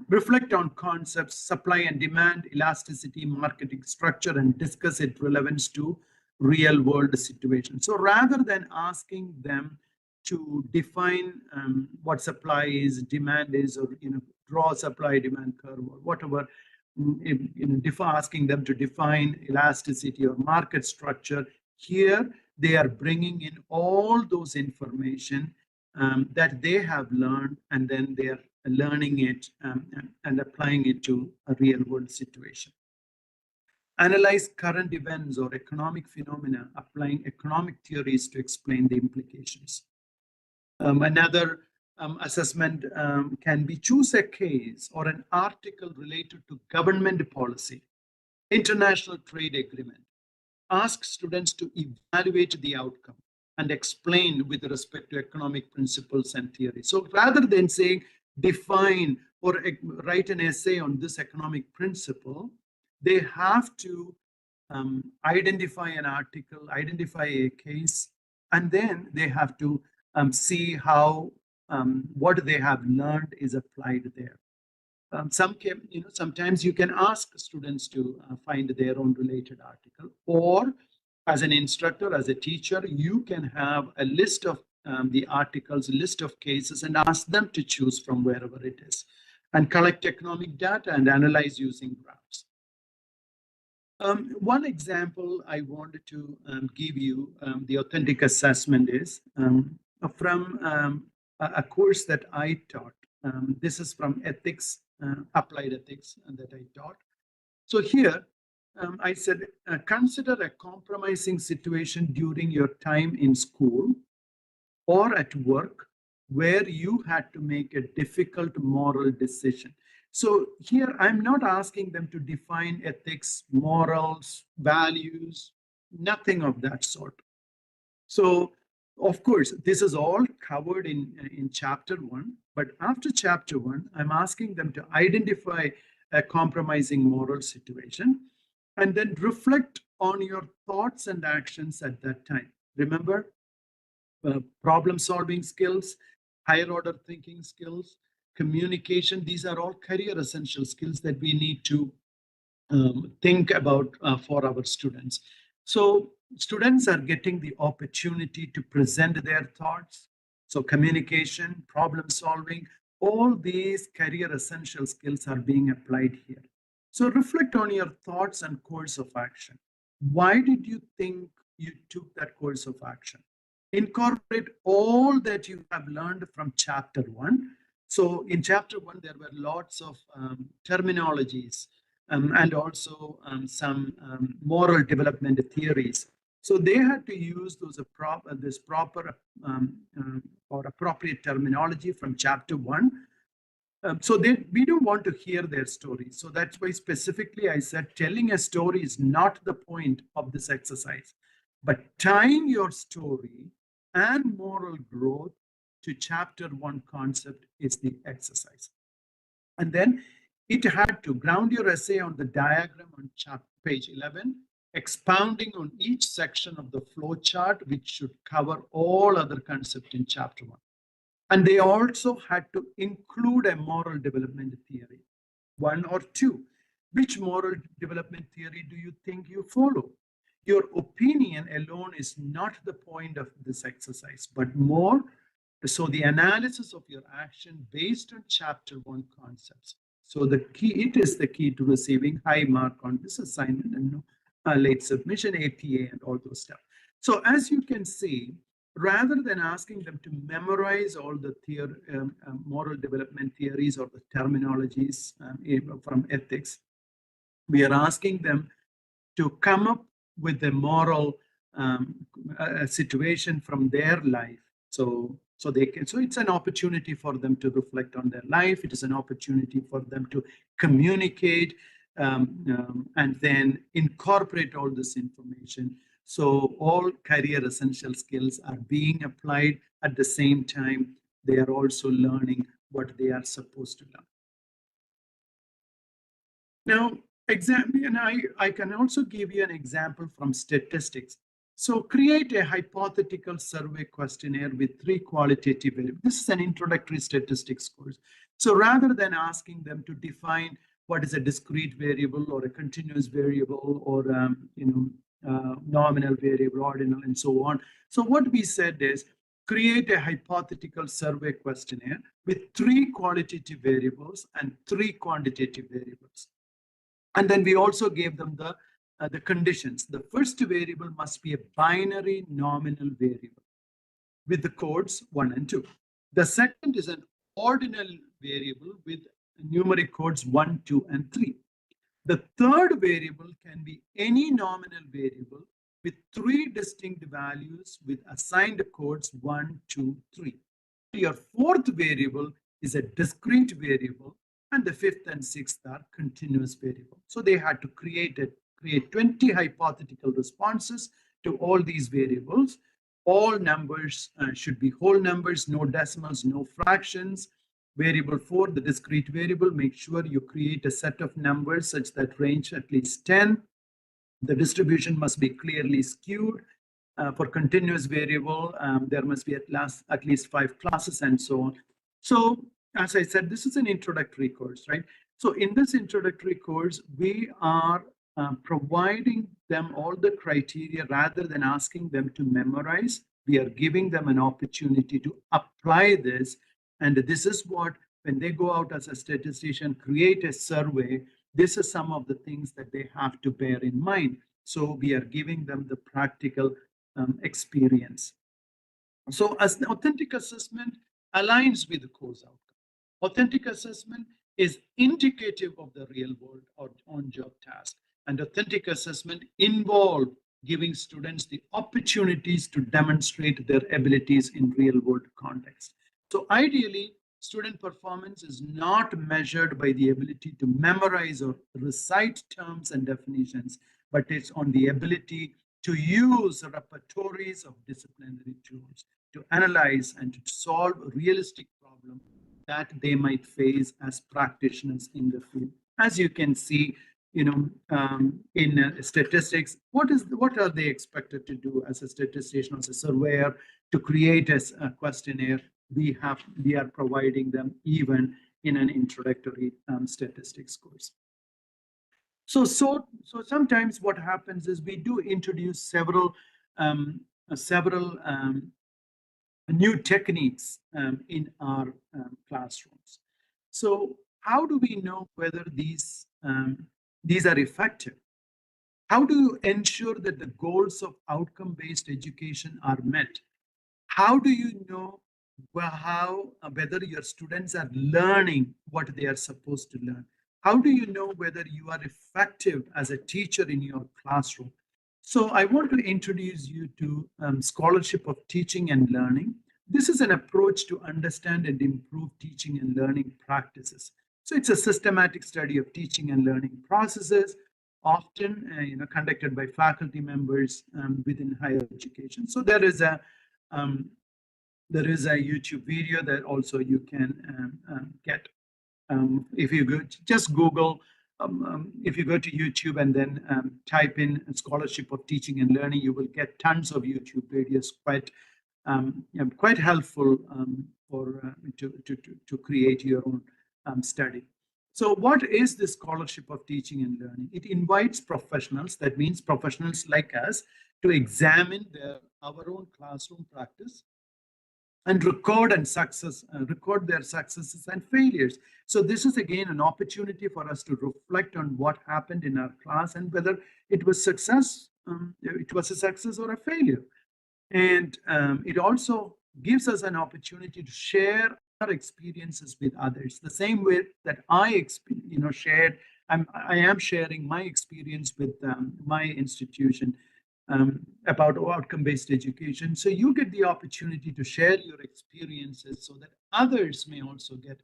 Reflect on concepts, supply and demand, elasticity, marketing structure, and discuss its relevance to real world situations. So rather than asking them to define what supply is, demand is, or draw supply demand curve or whatever, asking them to define elasticity or market structure, here they are bringing in all those information that they have learned, and then they are learning it and applying it to a real world situation. Analyze current events or economic phenomena, applying economic theories to explain the implications. Another assessment can be choose a case or an article related to government policy, international trade agreement. Ask students to evaluate the outcome and explain with respect to economic principles and theories. So rather than saying define or write an essay on this economic principle, they have to identify an article, identify a case, and then they have to see how what they have learned is applied there. Sometimes you can ask students to find their own related article, or as an instructor, as a teacher, you can have a list of the articles, list of cases, and ask them to choose from wherever it is, and collect economic data and analyze using graphs. One example I wanted to give you, the authentic assessment is from a course that I taught. This is from ethics, applied ethics, that I taught. So here, I said, consider a compromising situation during your time in school or at work where you had to make a difficult moral decision. So here, I'm not asking them to define ethics, morals, values, nothing of that sort. So, of course, this is all covered in chapter 1, but after chapter 1, I'm asking them to identify a compromising moral situation and then reflect on your thoughts and actions at that time. Remember, problem-solving skills, higher order thinking skills, communication, these are all career essential skills that we need to think about for our students. So students are getting the opportunity to present their thoughts. So communication, problem solving, all these career essential skills are being applied here. So reflect on your thoughts and course of action. Why did you think you took that course of action? Incorporate all that you have learned from chapter 1. So in chapter 1, there were lots of terminologies and also some moral development theories. So they had to use those this proper or appropriate terminology from chapter 1. So we don't want to hear their stories. So that's why specifically I said telling a story is not the point of this exercise, but tying your story and moral growth to chapter 1 concept is the exercise. And then it had to ground your essay on the diagram on page 11, expounding on each section of the flow chart, which should cover all other concepts in chapter 1. And they also had to include a moral development theory, 1 or 2. Which moral development theory do you think you follow? Your opinion alone is not the point of this exercise, but more so the analysis of your action based on chapter 1 concepts. So it is the key to receiving high mark on this assignment and late submission, APA, and all those stuff. So as you can see, rather than asking them to memorize all the moral development theories or the terminologies from ethics, we are asking them to come up with a moral situation from their life. So it's an opportunity for them to reflect on their life. It is an opportunity for them to communicate and then incorporate all this information. So all career essential skills are being applied at the same time. They are also learning what they are supposed to learn. Now, I can also give you an example from statistics. So create a hypothetical survey questionnaire with 3 qualitative variables. This is an introductory statistics course. So rather than asking them to define what is a discrete variable or a continuous variable or nominal variable, ordinal, and so on. So what we said is create a hypothetical survey questionnaire with 3 qualitative variables and 3 quantitative variables. And then we also gave them the conditions. The first variable must be a binary nominal variable with the codes 1 and 2. The second is an ordinal variable with numeric codes 1, 2, and 3. The third variable can be any nominal variable with 3 distinct values with assigned codes 1, 2, 3. Your fourth variable is a discrete variable, and the 5th and 6th are continuous variable. So they had to create 20 hypothetical responses to all these variables. All numbers should be whole numbers, no decimals, no fractions. Variable 4, the discrete variable, make sure you create a set of numbers such that range at least 10. The distribution must be clearly skewed. For continuous variable, there must be at least 5 classes and so on. So as I said, this is an introductory course, right? So in this introductory course, we are providing them all the criteria rather than asking them to memorize. We are giving them an opportunity to apply this. And this is what, when they go out as a statistician, create a survey, this is some of the things that they have to bear in mind. So we are giving them the practical experience. So as the authentic assessment aligns with the course outcome. Authentic assessment is indicative of the real world or on-job task. And authentic assessment involves giving students the opportunities to demonstrate their abilities in real-world context. So ideally, student performance is not measured by the ability to memorize or recite terms and definitions, but it's on the ability to use repertories of disciplinary tools to analyze and to solve realistic problems that they might face as practitioners in the field. As you can see, in statistics, what are they expected to do as a statistician, as a surveyor, to create a questionnaire? We are providing them even in an introductory statistics course. So sometimes what happens is we do introduce several new techniques in our classrooms. So how do we know whether these are effective? How do you ensure that the goals of outcome-based education are met? How do you know whether your students are learning what they are supposed to learn? How do you know whether you are effective as a teacher in your classroom? So I want to introduce you to scholarship of teaching and learning. This is an approach to understand and improve teaching and learning practices. So it's a systematic study of teaching and learning processes, often conducted by faculty members within higher education. So there is a YouTube video that also you can get. If you just Google, if you go to YouTube and then type in scholarship of teaching and learning, you will get tons of YouTube videos, quite helpful to create your own study. So what is the scholarship of teaching and learning? It invites professionals, that means professionals like us, to examine our own classroom practice and record their successes and failures. So this is again an opportunity for us to reflect on what happened in our class and whether it was a success or a failure. And it also gives us an opportunity to share our experiences with others. The same way that I am sharing my experience with my institution about outcome-based education. So you get the opportunity to share your experiences so that others may also get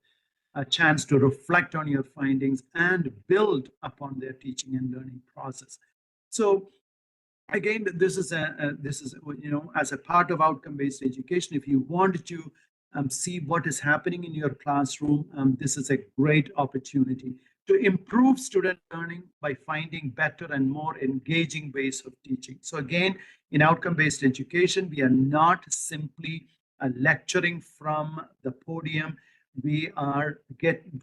a chance to reflect on your findings and build upon their teaching and learning process. So again, this is as a part of outcome-based education. If you want to see what is happening in your classroom, this is a great opportunity to improve student learning by finding better and more engaging ways of teaching. So again, in outcome-based education, we are not simply lecturing from the podium. We are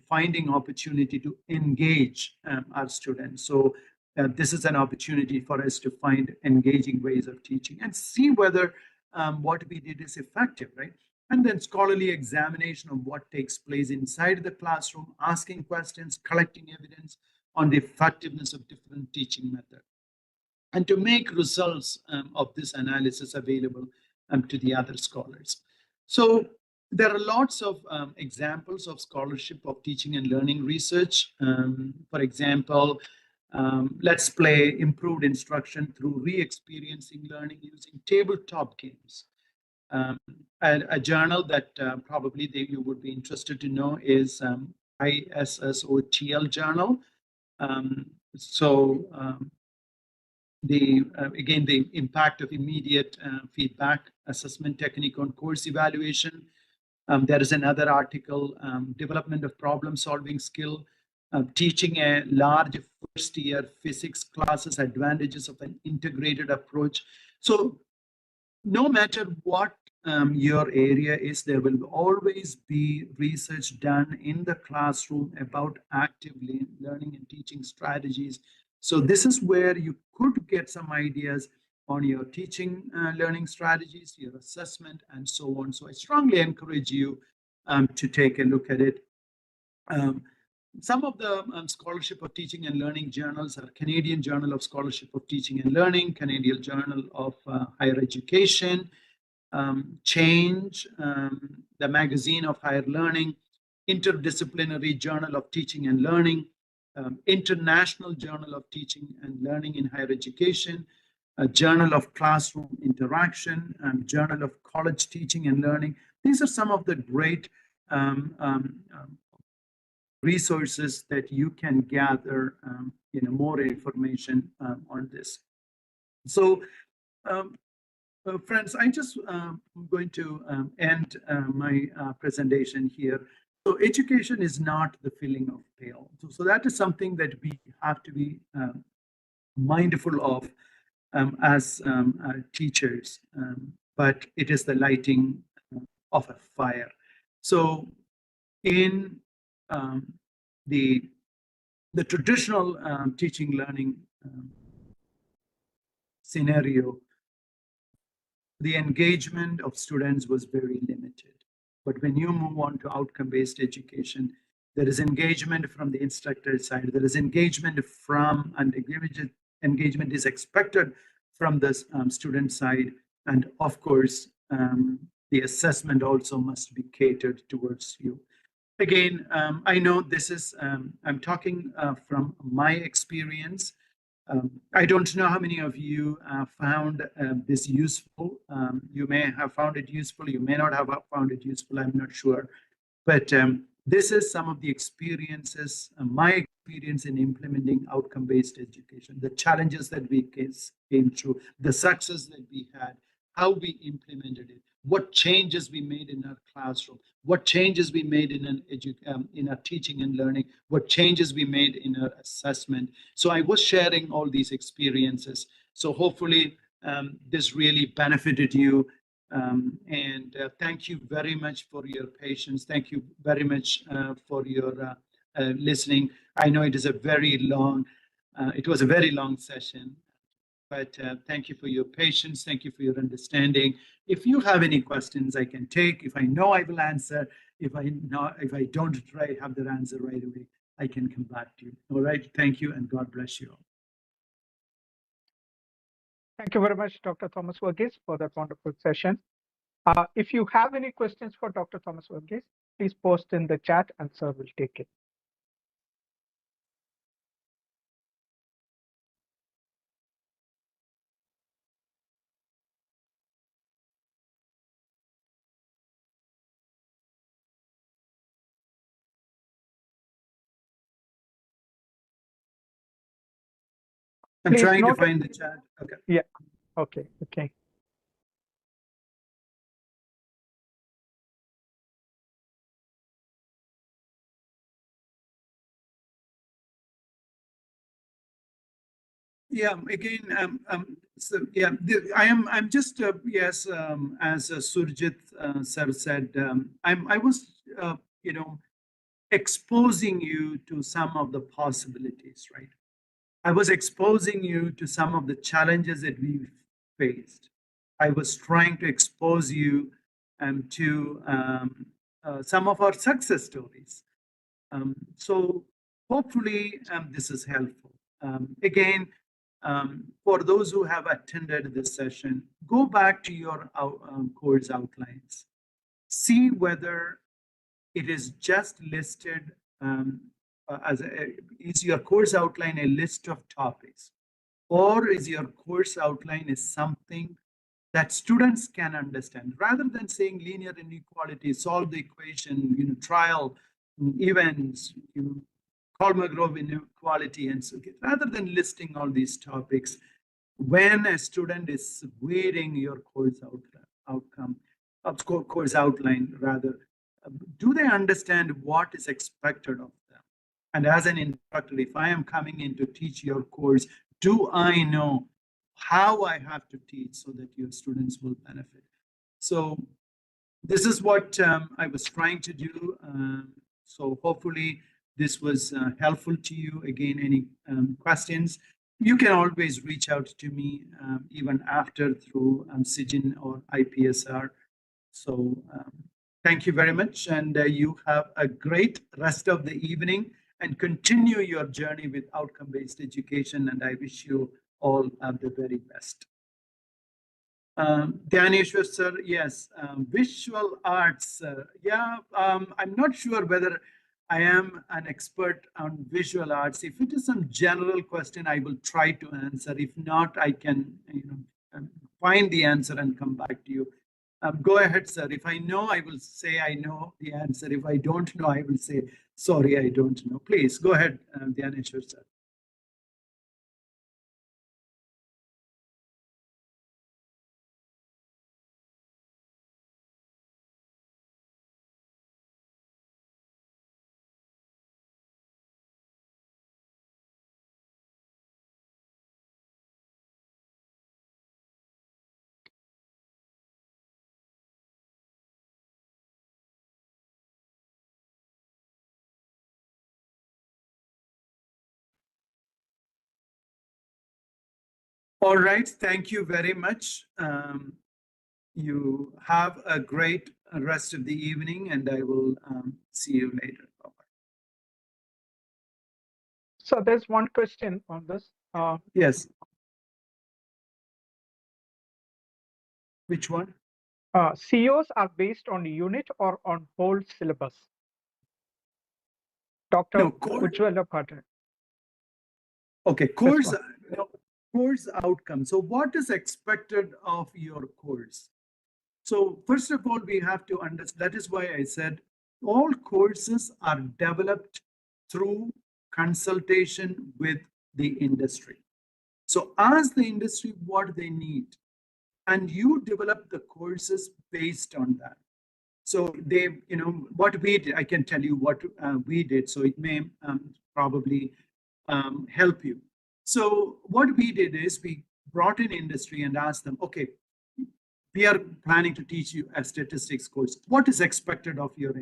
finding opportunity to engage our students. So this is an opportunity for us to find engaging ways of teaching and see whether what we did is effective, right? And then scholarly examination of what takes place inside the classroom, asking questions, collecting evidence on the effectiveness of different teaching methods, and to make results of this analysis available to the other scholars. So there are lots of examples of scholarship of teaching and learning research. For example, let's play improved instruction through re-experiencing learning using tabletop games. A journal that probably you would be interested to know is ISSOTL journal. Again, the impact of immediate feedback assessment technique on course evaluation. There is another article, development of problem-solving skill, teaching a large first-year physics classes, advantages of an integrated approach. So no matter what your area is, there will always be research done in the classroom about actively learning and teaching strategies. So this is where you could get some ideas on your teaching learning strategies, your assessment, and so on. So I strongly encourage you to take a look at it. Some of the Scholarship of Teaching and Learning journals are Canadian Journal of Scholarship of Teaching and Learning, Canadian Journal of Higher Education, Change, the Magazine of Higher Learning, Interdisciplinary Journal of Teaching and Learning, International Journal of Teaching and Learning in Higher Education, Journal of Classroom Interaction, Journal of College Teaching and Learning. These are some of the great resources that you can gather more information on this. So friends, I just am going to end my presentation here. So education is not the filling of pail. So that is something that we have to be mindful of as teachers, but it is the lighting of a fire. So in the traditional teaching learning scenario, the engagement of students was very limited. But when you move on to outcome-based education, there is engagement from the instructor side, there is engagement from, and engagement is expected from the student side. And of course, the assessment also must be catered towards you. Again, I know this is, I'm talking from my experience. I don't know how many of you found this useful. You may have found it useful, you may not have found it useful, I'm not sure. But this is some of the experiences, my experience in implementing outcome-based education, the challenges that we came through, the success that we had, how we implemented it, what changes we made in our classroom, what changes we made in our teaching and learning, what changes we made in our assessment. So I was sharing all these experiences. So hopefully this really benefited you. And thank you very much for your patience. Thank you very much for your listening. I know it is a very long, it was a very long session. But thank you for your patience. Thank you for your understanding. If you have any questions, I can take. If I know, I will answer. If I don't have the answer right away, I can come back to you. All right. Thank you, and God bless you all. Thank you very much, Dr. Thomas Verghese, for that wonderful session. If you have any questions for Dr. Thomas Verghese, please post in the chat, and sir will take it. I'm Please trying to note find the chat. Okay. Yeah. Okay. Okay. Yeah. Again, so yeah, I'm just yes. As Surjit sir said, I was exposing you to some of the possibilities, right? I was exposing you to some of the challenges that we faced. I was trying to expose you to some of our success stories. So hopefully this is helpful. Again, for those who have attended this session, go back to your course outlines. See whether it is just listed is your course outline a list of topics, or is your course outline is something that students can understand, rather than saying linear inequality, solve the equation, trial events, Kolmogorov inequality, and so on. Rather than listing all these topics, when a student is reading your course course outline, rather, do they understand what is expected of them? And as an instructor, if I am coming in to teach your course, do I know how I have to teach so that your students will benefit? So this is what I was trying to do. So hopefully this was helpful to you. Again, any questions, you can always reach out to me even after through SIGIN or IPSR. So thank you very much, and you have a great rest of the evening and continue your journey with outcome-based education, and I wish you all the very best. Dhaneshwar sir, yes, visual arts. Yeah, I'm not sure whether I am an expert on visual arts. If it is some general question, I will try to answer. If not, I can find the answer and come back to you. Go ahead, sir. If I know, I will say I know the answer. If I don't know, I will say, sorry, I don't know. Please go ahead, Dhaneshwar sir. All right, thank you very much. You have a great rest of the evening, and I will see you later. Bye-bye. So there's one question on this. Yes. Which one? COs are based on unit or on whole syllabus? Dr. No, Ujjwala Patel. Okay, course outcome. So what is expected of your course? So first of all, we have to understand, that is why I said all courses are developed through consultation with the industry. So ask the industry what they need, and you develop the courses based on that. So they, what we did, I can tell you what we did, so it may probably help you. So what we did is we brought in industry and asked them, okay, we are planning to teach you a statistics course. What is expected of your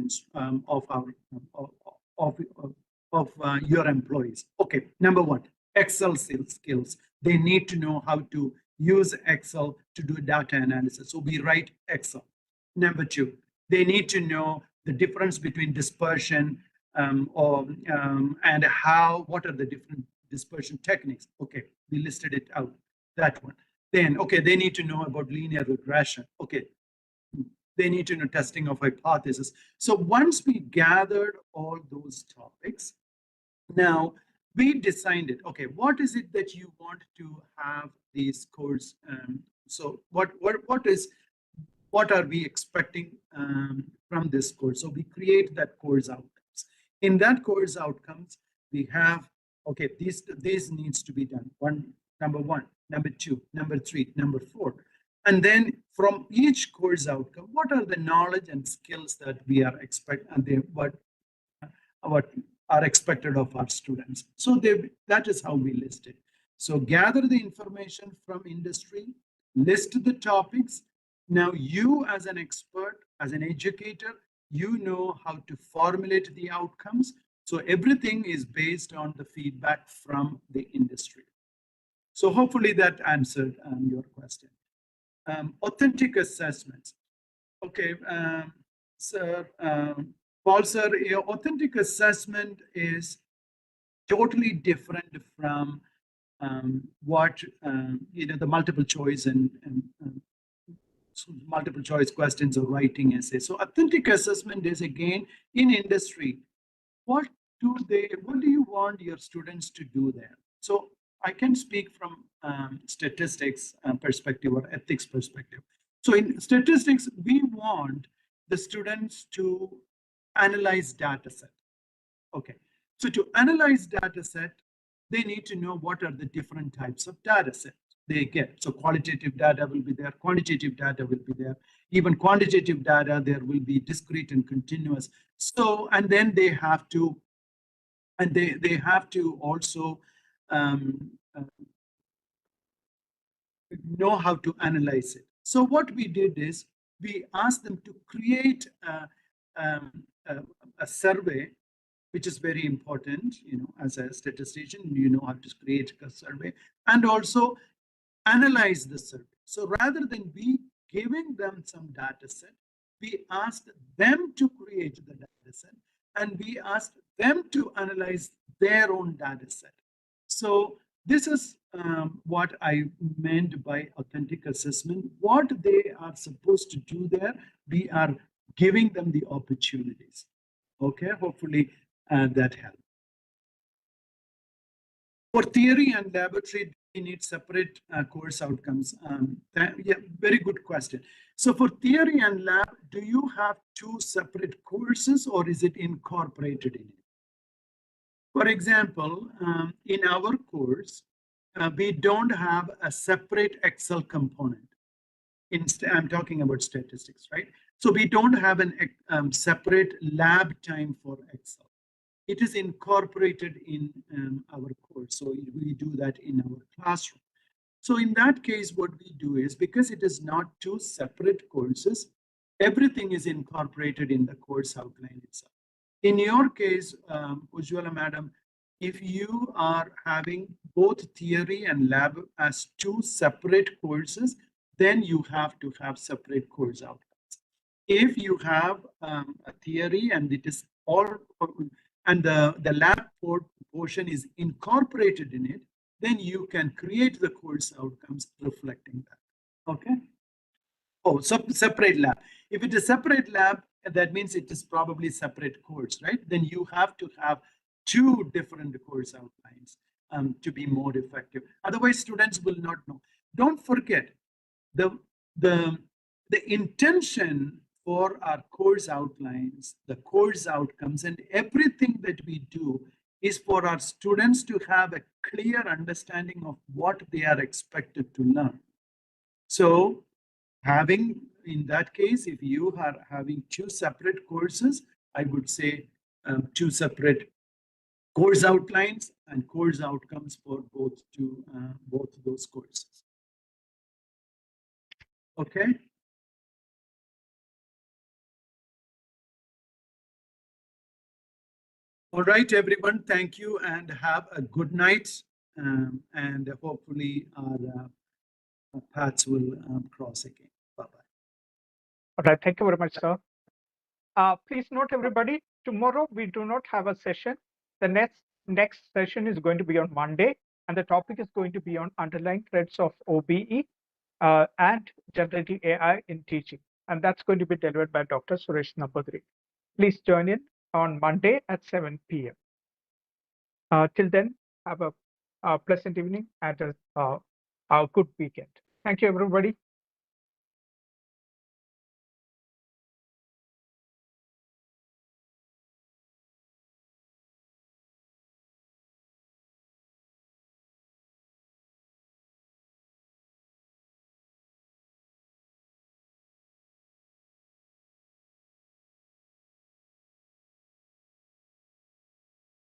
your employees? Okay, number one, Excel skills. They need to know how to use Excel to do data analysis. So we write Excel. Number two, they need to know the difference between dispersion and what are the different dispersion techniques. Okay, we listed it out, that one. Then, okay, they need to know about linear regression. Okay, they need to know testing of hypothesis. So once we gathered all those topics, now we designed it. Okay, what is it that you want to have these course? So what are we expecting from this course? So we create that course outcomes. In that course outcomes, we have, okay, this needs to be done. Number one, number two, number three, number four. And then from each course outcome, what are the knowledge and skills that we are what are expected of our students? So that is how we list it. So gather the information from industry, list the topics. Now you as an expert, as an educator, you know how to formulate the outcomes. So everything is based on the feedback from the industry. So hopefully that answered your question. Authentic assessments. Okay, sir, Paul sir, authentic assessment is totally different from what the multiple choice and multiple choice questions or writing essays. So authentic assessment is, again, in industry, what do you want your students to do there? So I can speak from statistics perspective or ethics perspective. So in statistics, we want the students to analyze data set. Okay, so to analyze data set, they need to know what are the different types of data set they get. So qualitative data will be there, quantitative data will be there, even quantitative data, there will be discrete and continuous. So, and then they have to, also know how to analyze it. So what we did is we ask them to create a survey, which is very important. As a statistician, how to create a survey and also analyze the survey. So rather than we giving them some data set, we asked them to create the data set and we asked them to analyze their own data set. So this is what I meant by authentic assessment. What they are supposed to do there, we are giving them the opportunities. Okay, hopefully that helps. For theory and laboratory, we need separate course outcomes. Yeah, very good question. So for theory and lab, do you have two separate courses or is it incorporated in it? For example, in our course, we don't have a separate Excel component. I'm talking about statistics, right? So we don't have a separate lab time for Excel. It is incorporated in our course. So we do that in our classroom. So in that case, what we do is, because it is not two separate courses, everything is incorporated in the course outline itself. In your case, Ujjwala madam, if you are having both theory and lab as two separate courses, then you have to have separate course outcomes. If you have a theory and it is all, and the lab portion is incorporated in it, then you can create the course outcomes reflecting that. Okay. Oh, so separate lab. If it is separate lab, that means it is probably separate course, right? Then you have to have two different course outlines to be more effective. Otherwise, students will not know. Don't forget, the intention for our course outlines, the course outcomes, and everything that we do is for our students to have a clear understanding of what they are expected to learn. So in that case, if you are having two separate courses, I would say two separate course outlines and course outcomes for both those courses. Okay. All right, everyone. Thank you and have a good night. And hopefully our paths will cross again. Bye-bye. All right. Thank you very much, sir. Please note, everybody, tomorrow we do not have a session. The next session is going to be on Monday, and the topic is going to be on underlying threats of OBE and generative AI in teaching. And that's going to be delivered by Dr. Suresh Namboothiri. Please join in on Monday at 7 p.m. Till then, have a pleasant evening and a good weekend. Thank you, everybody.